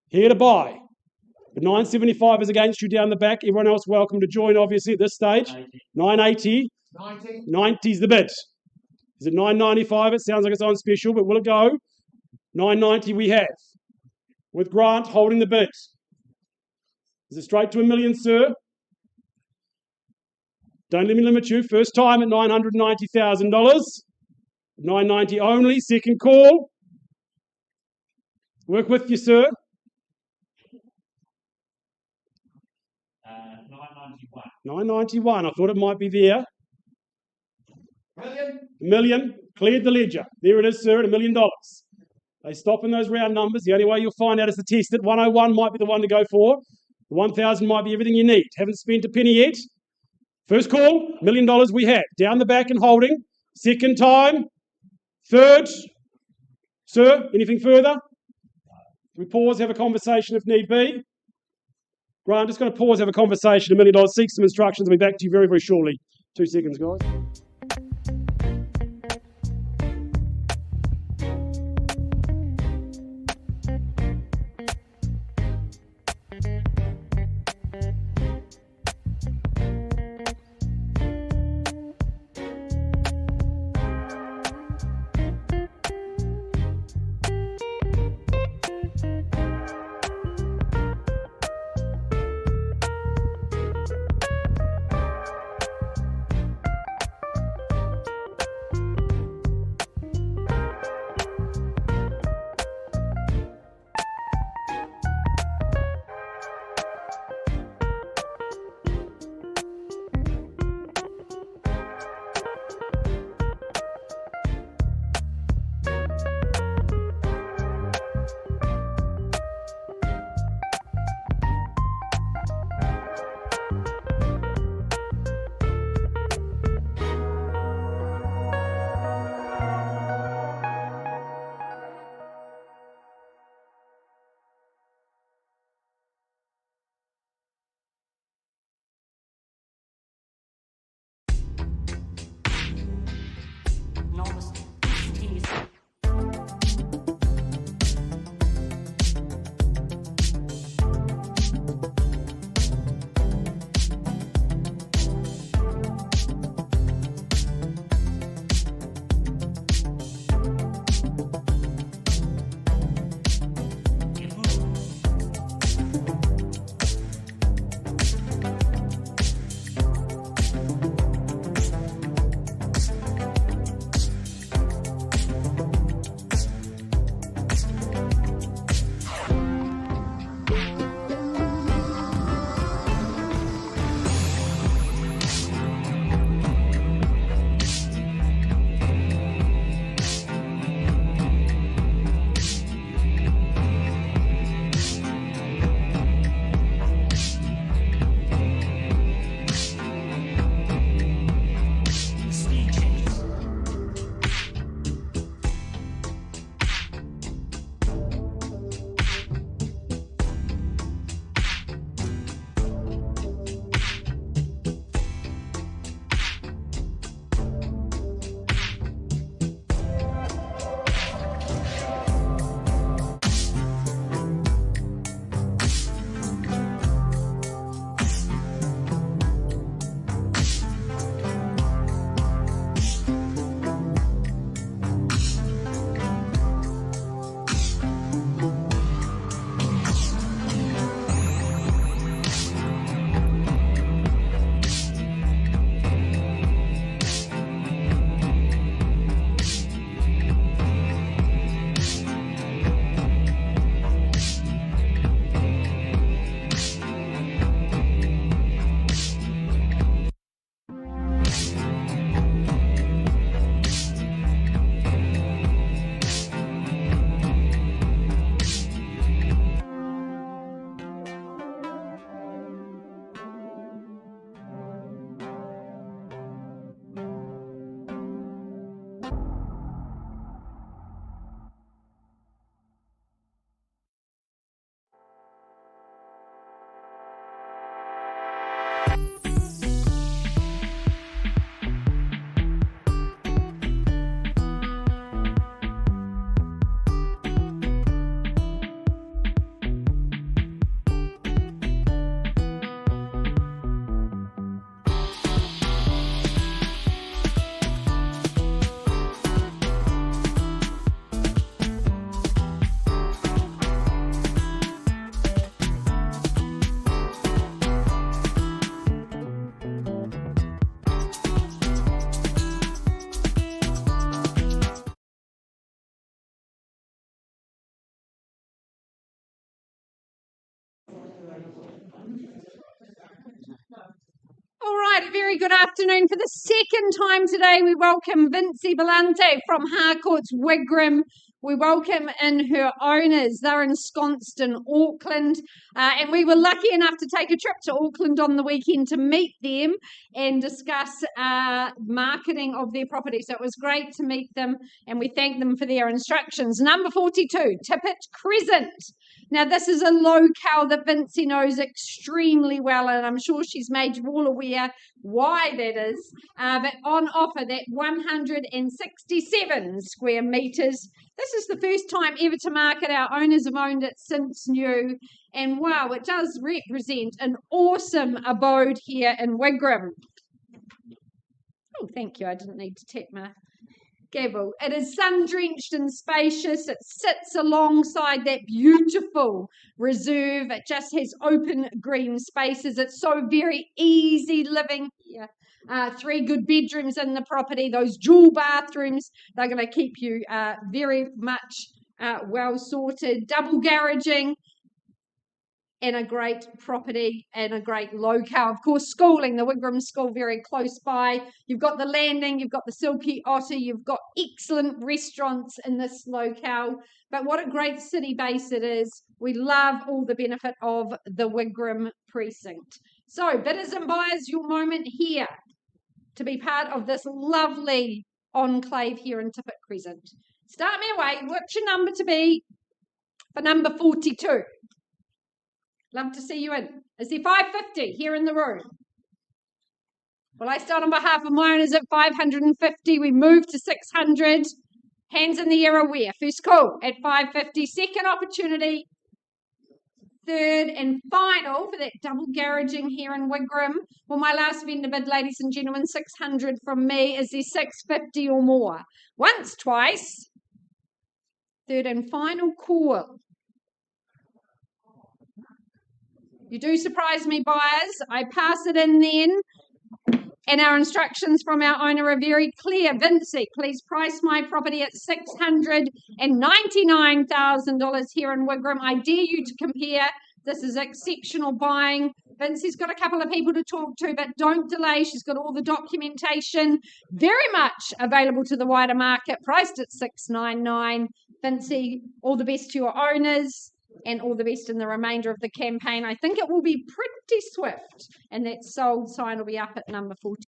Here to buy. But 975 is against you down the back. Everyone else welcome to join, obviously, at this stage. 980. 90 is the bid. Is it 995? It sounds like it's on special, but will it go? 990 we have. With Grant holding the bid. Is it straight to $1 million, sir? Don't let me limit you. First time at $990,000. $990 only. Second call. Work with you, sir. 991. I thought it might be there. $1 million. Cleared the ledger. There it is, sir, at $1 million. They stop in those round numbers. The only way you'll find out is to test it. 101 might be the one to go for. 1,000 might be everything you need. Haven't spent a penny yet. First call, $1 million we have. Down the back and holding. Second time. Third. Sir, anything further? We pause, have a conversation if need be. Grant, I'm just going to pause, have a conversation. $1 million. Seek some instructions. I'll be back to you very, very shortly. 2 seconds, guys. All right, a very good afternoon. For the second time today, we welcome Vincy Belante from Harcourts Wigram. We welcome in her owners. They're ensconced in Auckland, and we were lucky enough to take a trip to Auckland on the weekend to meet them and discuss marketing of their property. So it was great to meet them, and we thank them for their instructions. Number 42, Tippett Crescent. Now, this is a locale that Vincy knows extremely well, and I'm sure she's made you all aware why that is. But on offer, that 167 square metres. This is the first time ever to market. Our owners have owned it since new. And wow, it does represent an awesome abode here in Wigram. Oh, thank you. I didn't need to tap my gavel. It is sun-drenched and spacious. It sits alongside that beautiful reserve. It just has open green spaces. It's so very easy living here. 3 good bedrooms in the property. Those dual bathrooms, they're going to keep you very much well sorted. Double garaging. And a great property and a great locale. Of course, schooling, the Wigram School very close by. You've got the landing, you've got the Silky Otter, you've got excellent restaurants in this locale. But what a great city base it is. We love all the benefit of the Wigram precinct. So, bidders and buyers, your moment here to be part of this lovely enclave here in Tippett Crescent. Start me away. What's your number to be for number 42? Love to see you in. Is there 550 here in the room? Well, I start on behalf of my owners at 550. We move to 600. Hands in the air aware. First call at 550. Second opportunity. Third and final for that double garaging here in Wigram. Well, my last vendor bid, ladies and gentlemen, 600 from me. Is there 650 or more? Once, twice. Third and final call. You do surprise me, buyers. I pass it in then. And our instructions from our owner are very clear. Vincy, please price my property at $699,000 here in Wigram. I dare you to compare. This is exceptional buying. Vincy's got a couple of people to talk to, but don't delay. She's got all the documentation. Very much available to the wider market, priced at $699,000. Vincy, all the best to your owners. And all the best in the remainder of the campaign. I think it will be pretty swift. And that sold sign will be up at number 40.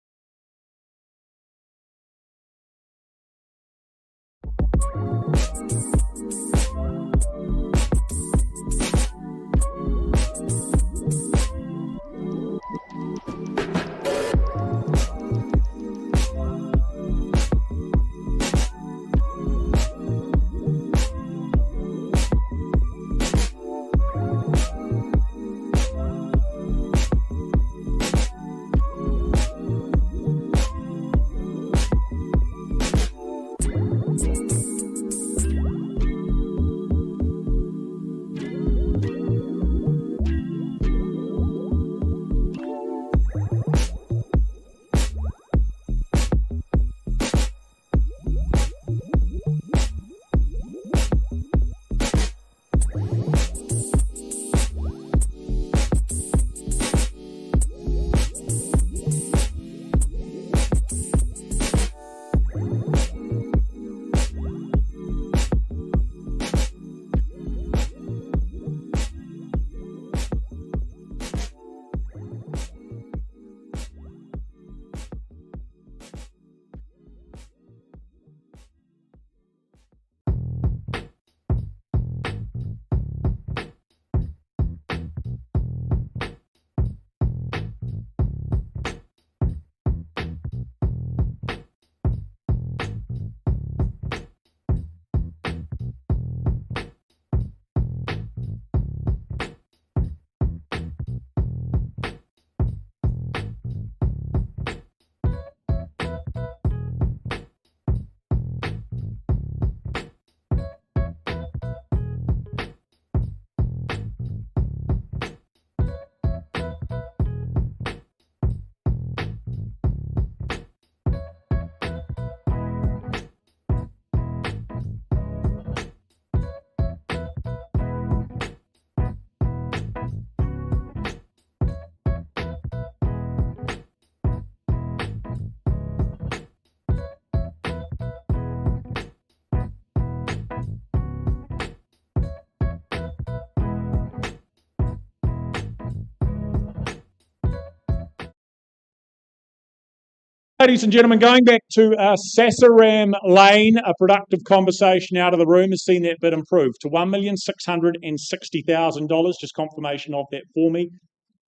Ladies and gentlemen, going back to Sassaram Lane, a productive conversation out of the room has seen that bid improve to $1,660,000. Just confirmation of that for me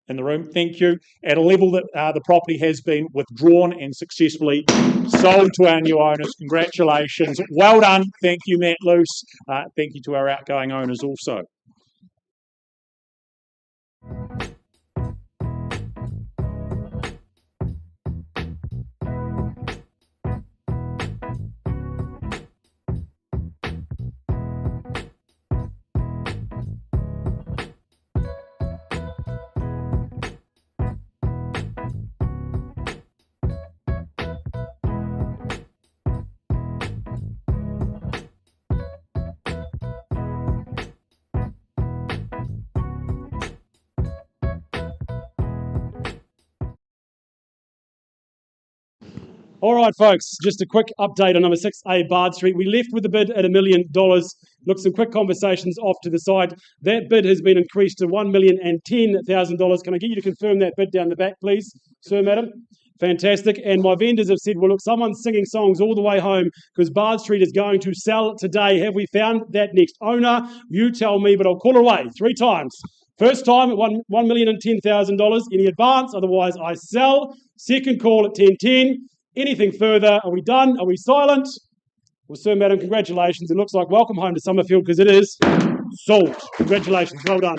in the room. Thank you. At a level that the property has been withdrawn and successfully sold to our new owners. Congratulations. Well done. Thank you, Matt Luce. Thank you to our outgoing owners also. All right, folks, just a quick update on number 6A Bard Street. We left with the bid at $1 million. Look, some quick conversations off to the side. That bid has been increased to $1,010,000. Can I get you to confirm that bid down the back, please, sir, madam? Fantastic. And my vendors have said, well, look, someone's singing songs all the way home because Bard Street is going to sell today. Have we found that next owner? You tell me, but I'll call it away 3 times. First time at $1,010,000. Any advance? Otherwise, I sell. Second call at 10:10. Anything further? Are we done? Are we silent? Well, sir, madam, congratulations. It looks like welcome home to Summerfield because it is sold. Congratulations. Well done.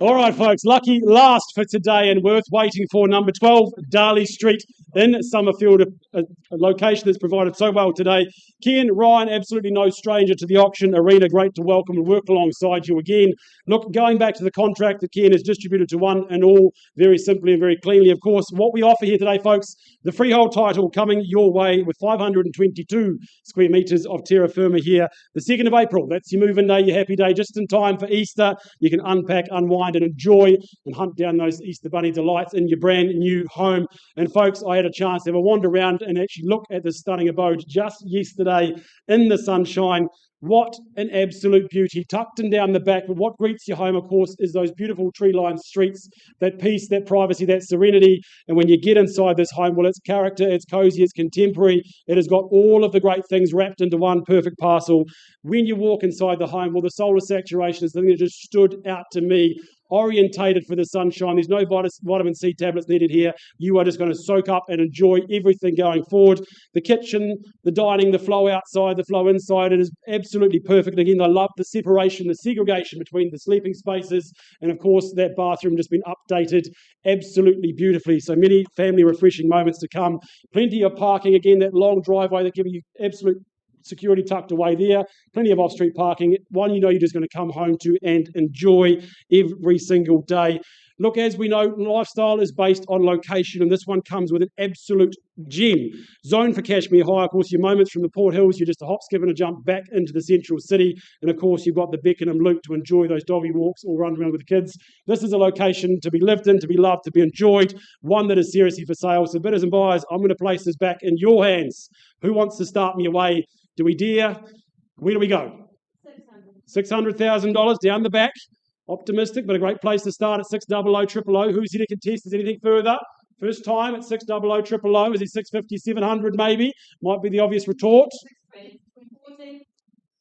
All right, folks, lucky last for today and worth waiting for, number 12 Darley Street in Summerfield, a location that's provided so well today. Ken Ryan, absolutely no stranger to the auction arena. Great to welcome and work alongside you again. Look, going back to the contract that Ken has distributed to one and all, very simply and very cleanly, of course, what we offer here today, folks, the freehold title coming your way with 522 square metres of terra firma here. The 2nd of April, that's your move-in day, your happy day, just in time for Easter. You can unpack, unwind and enjoy and hunt down those Easter bunny delights in your brand new home. And folks, I had a chance to have a wander around and actually look at this stunning abode just yesterday in the sunshine. What an absolute beauty, tucked in down the back. But what greets your home, of course, is those beautiful tree-lined streets, that peace, that privacy, that serenity. And when you get inside this home, well, it's character, it's cosy, it's contemporary. It has got all of the great things wrapped into one perfect parcel. When you walk inside the home, well, the solar saturation is the thing that just stood out to me. Orientated for the sunshine. There's no vitamin C tablets needed here. You are just going to soak up and enjoy everything going forward. The kitchen, the dining, the flow outside, the flow inside, it is absolutely perfect. Again, I love the separation, the segregation between the sleeping spaces, and of course that bathroom just been updated absolutely beautifully. So many family refreshing moments to come. Plenty of parking. Again, that long driveway that gives you absolute security tucked away there, plenty of off-street parking, one you know you're just going to come home to and enjoy every single day. Look, as we know, lifestyle is based on location, and this one comes with an absolute gem. Zone for Cashmere High, of course, your moments from the Port Hills, you're just a hop, skip and a jump back into the central city, and of course you've got the Beckenham Loop to enjoy those doggy walks or run around with the kids. This is a location to be lived in, to be loved, to be enjoyed, one that is seriously for sale. So bidders and buyers, I'm going to place this back in your hands. Who wants to start me away? Do we dare? Where do we go? $600,000 down the back. Optimistic, but a great place to start at 600 000. Who's here to contest? Is anything further? First time at 600 000. Is it 650 700 maybe? Might be the obvious retort.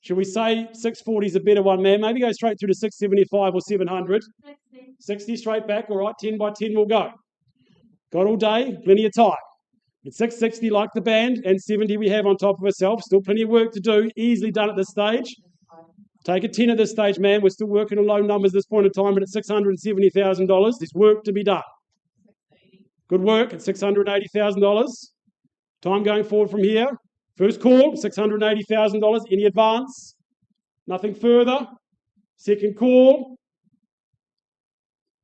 Should we say 640 is a better one, man? Maybe go straight through to 675 or 700. 60 straight back. All right, 10 by 10 we'll go. Got all day, plenty of time. At 660, like the band, and 70 we have on top of ourselves. Still plenty of work to do. Easily done at this stage. Take a 10 at this stage, man. We're still working on low numbers at this point in time, but at $670,000, there's work to be done. Good work at $680,000. Time going forward from here. First call, $680,000. Any advance? Nothing further. Second call.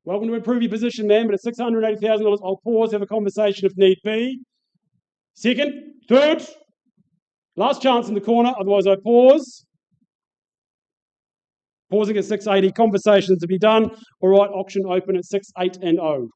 Welcome to improve your position, man, but at $680,000, I'll pause, have a conversation if need be. Second, third. Last chance in the corner, otherwise I pause. Pausing at 680, conversations to be done. All right, auction open at 680.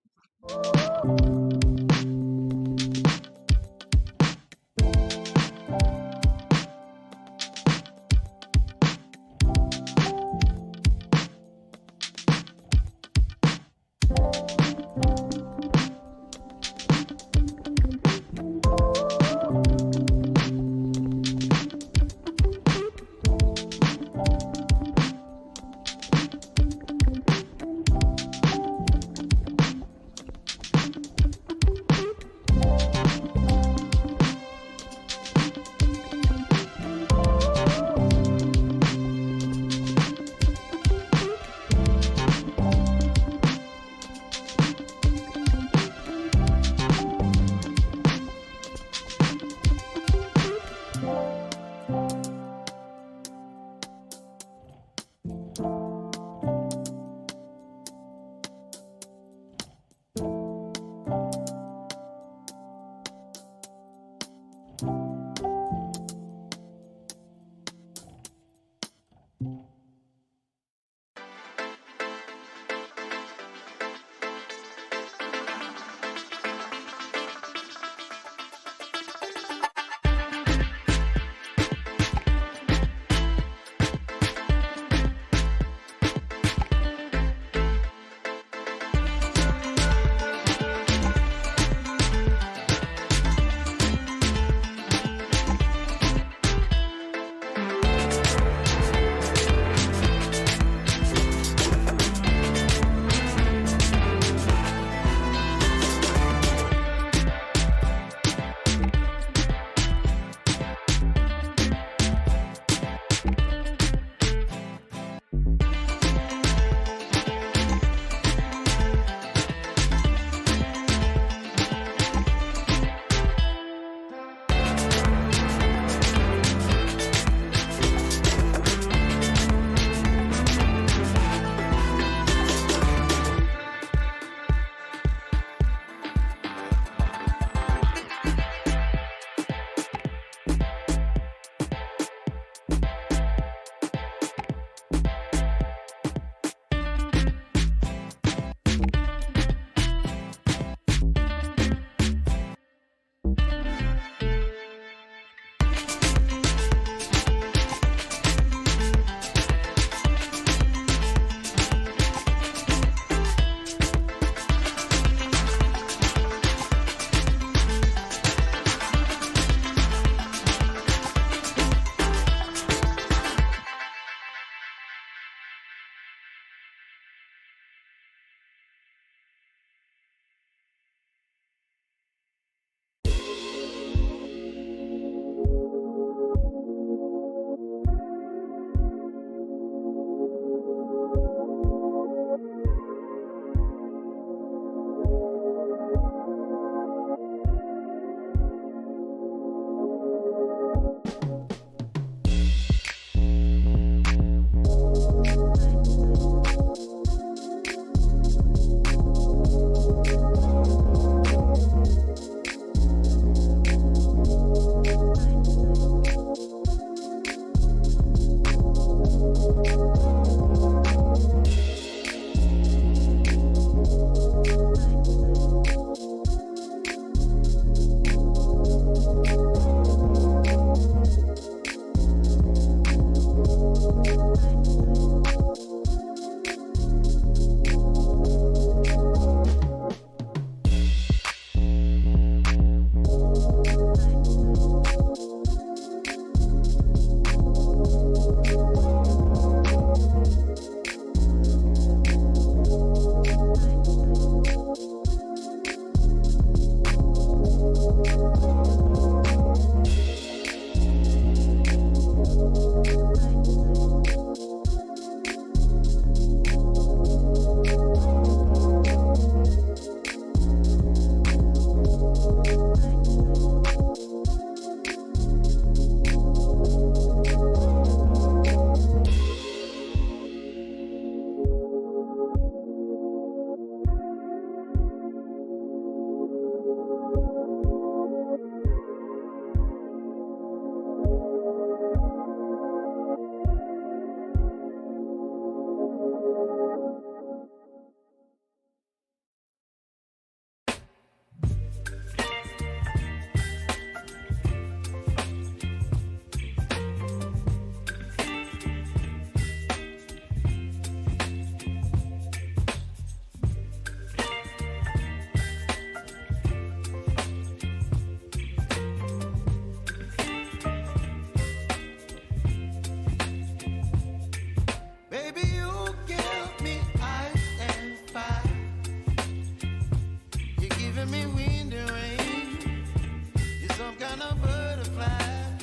butterfly.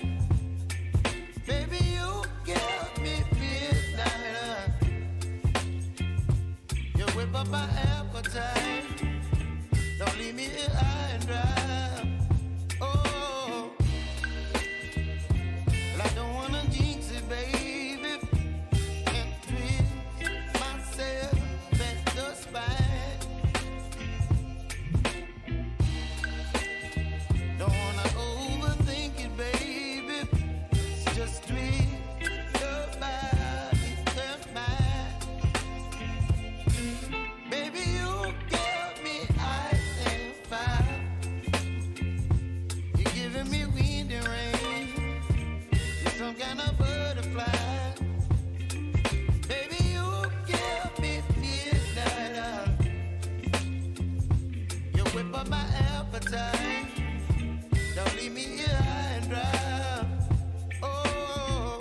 Baby, you give me midnight. You whip up my appetite. Don't leave me here high and dry. Oh, well, I don't wanna jinx it, baby, and twist myself at the spine. Don't wanna overthink it, baby. It's just twist your body and mine. Baby, you give me ice and fire. You're giving me wind and rain. You're some kind of butterfly. Baby, you give me midnight. You whip up my appetite. Don't leave me here high and dry. Oh,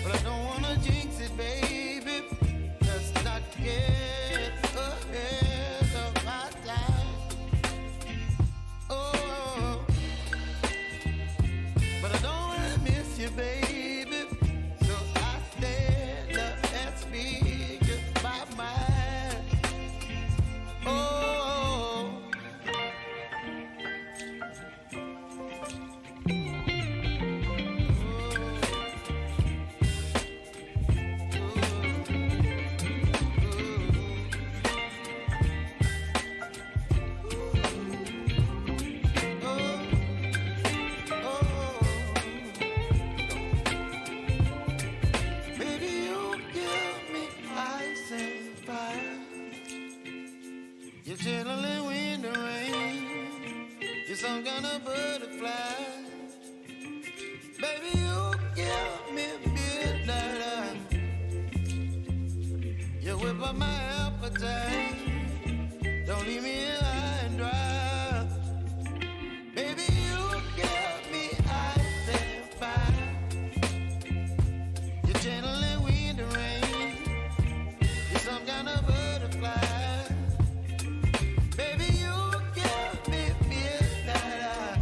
but I don't wanna jinx it, baby. Let's not get ahead of my time. Oh, but I don't wanna miss you, baby. So I stand up and speak my mind. Oh. Baby, you give me ice and fire. You're chilling wind and rain. You're some kind of butterfly. Baby, you give me midnight. You whip up my appetite. Don't leave me here high and dry. Baby, you give me ice and fire. You're channeling wind and rain. You're some kind of butterfly. Baby, you give me midnight.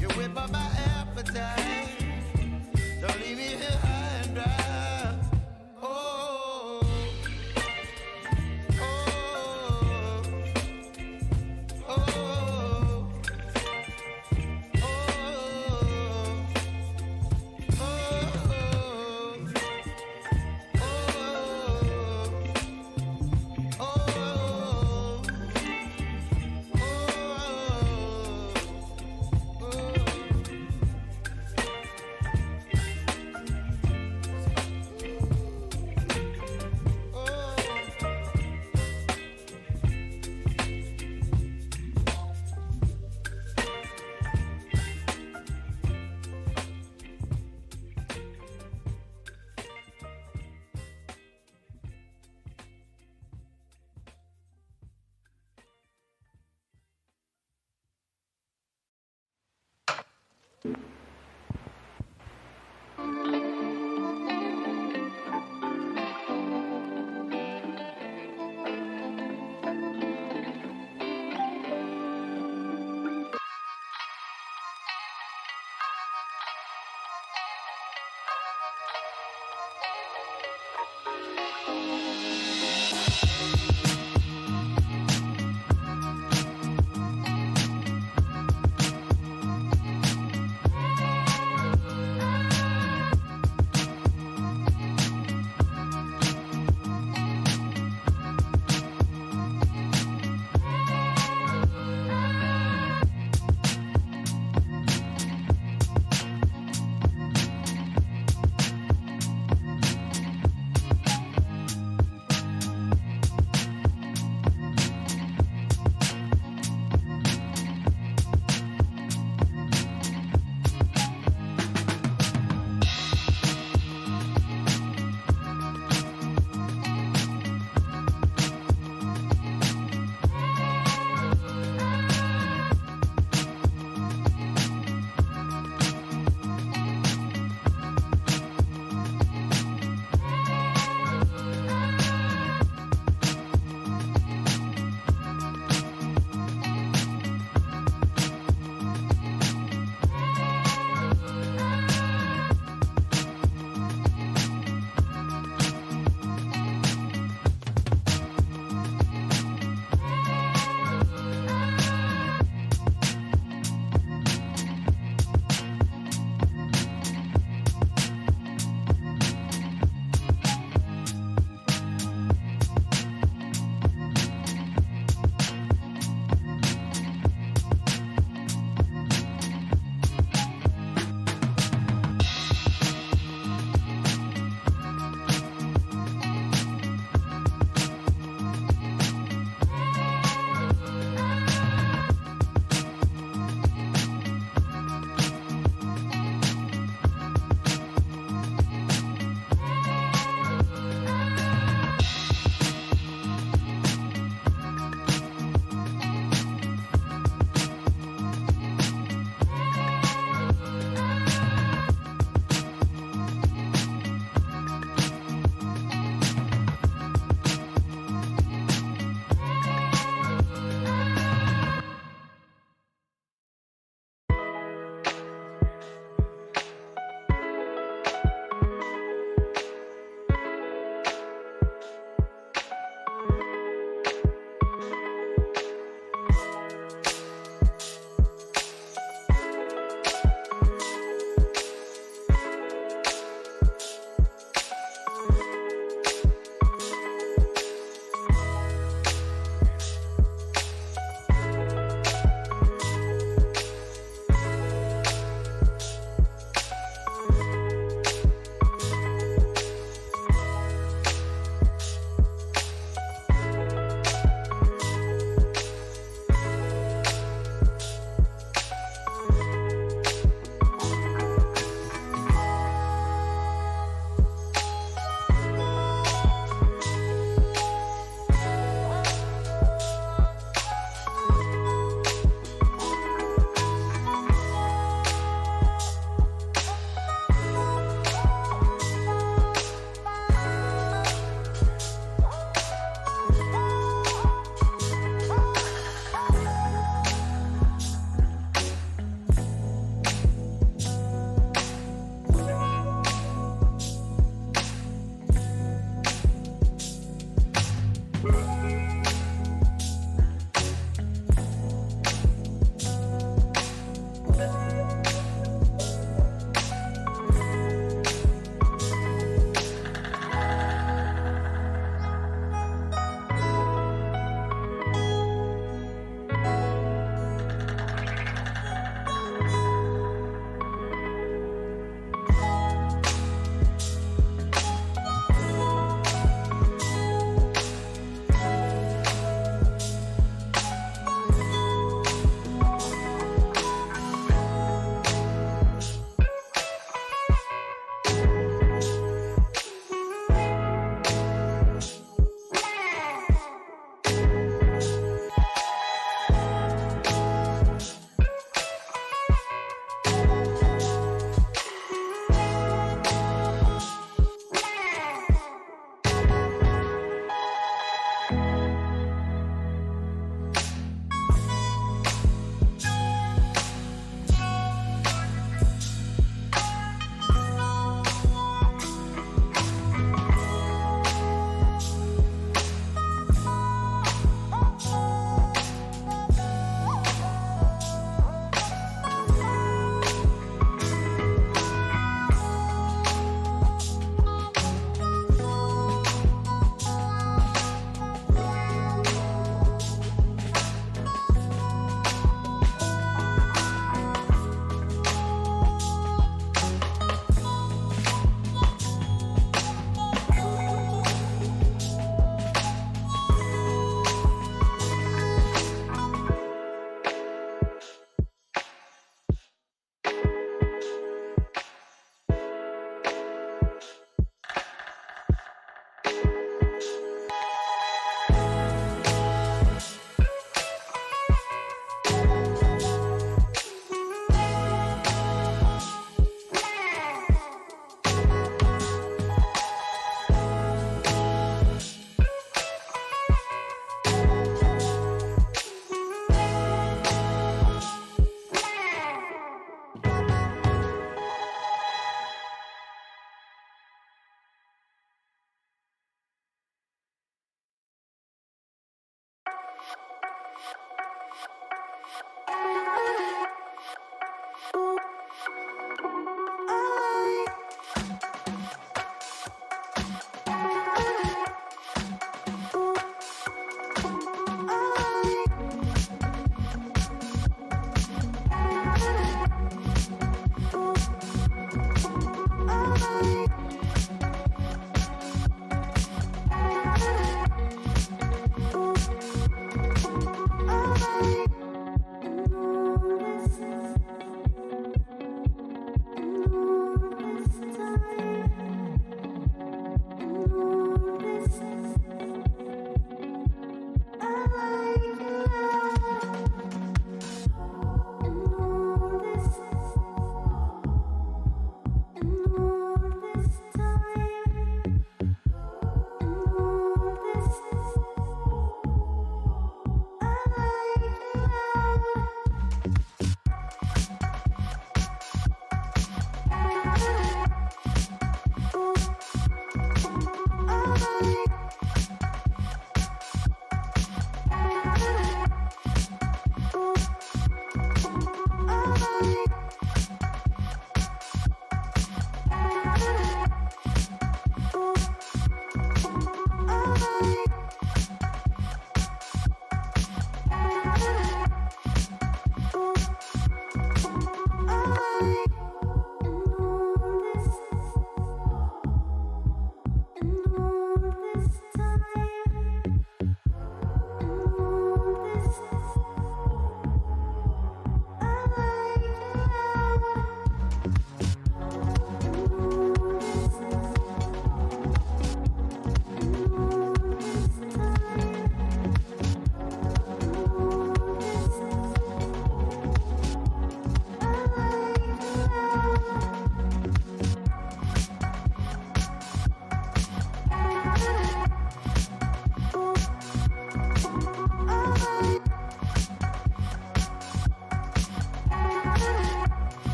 You whip up my appetite. Don't leave me here high and dry. Oh, oh,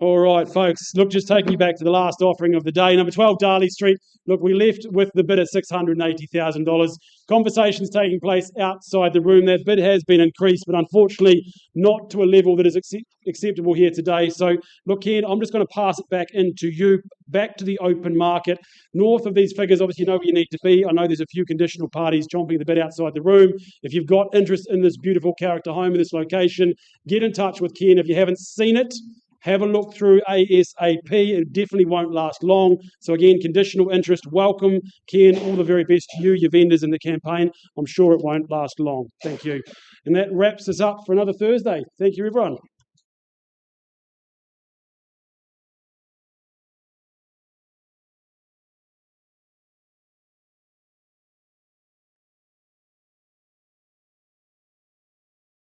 All right, folks. Look, just taking you back to the last offering of the day. Number 12, Darley Street. Look, we left with the bid at $680,000. Conversations taking place outside the room. That bid has been increased, but unfortunately not to a level that is acceptable here today. So, look, Ken, I'm just going to pass it back into you, back to the open market. North of these figures, obviously you know where you need to be. I know there's a few conditional parties chomping the bid outside the room. If you've got interest in this beautiful character home in this location, get in touch with Ken. If you haven't seen it, have a look through ASAP. It definitely won't last long. So again, conditional interest, welcome. Ken, all the very best to you, your vendors in the campaign. I'm sure it won't last long. Thank you. And that wraps us up for another Thursday. Thank you, everyone.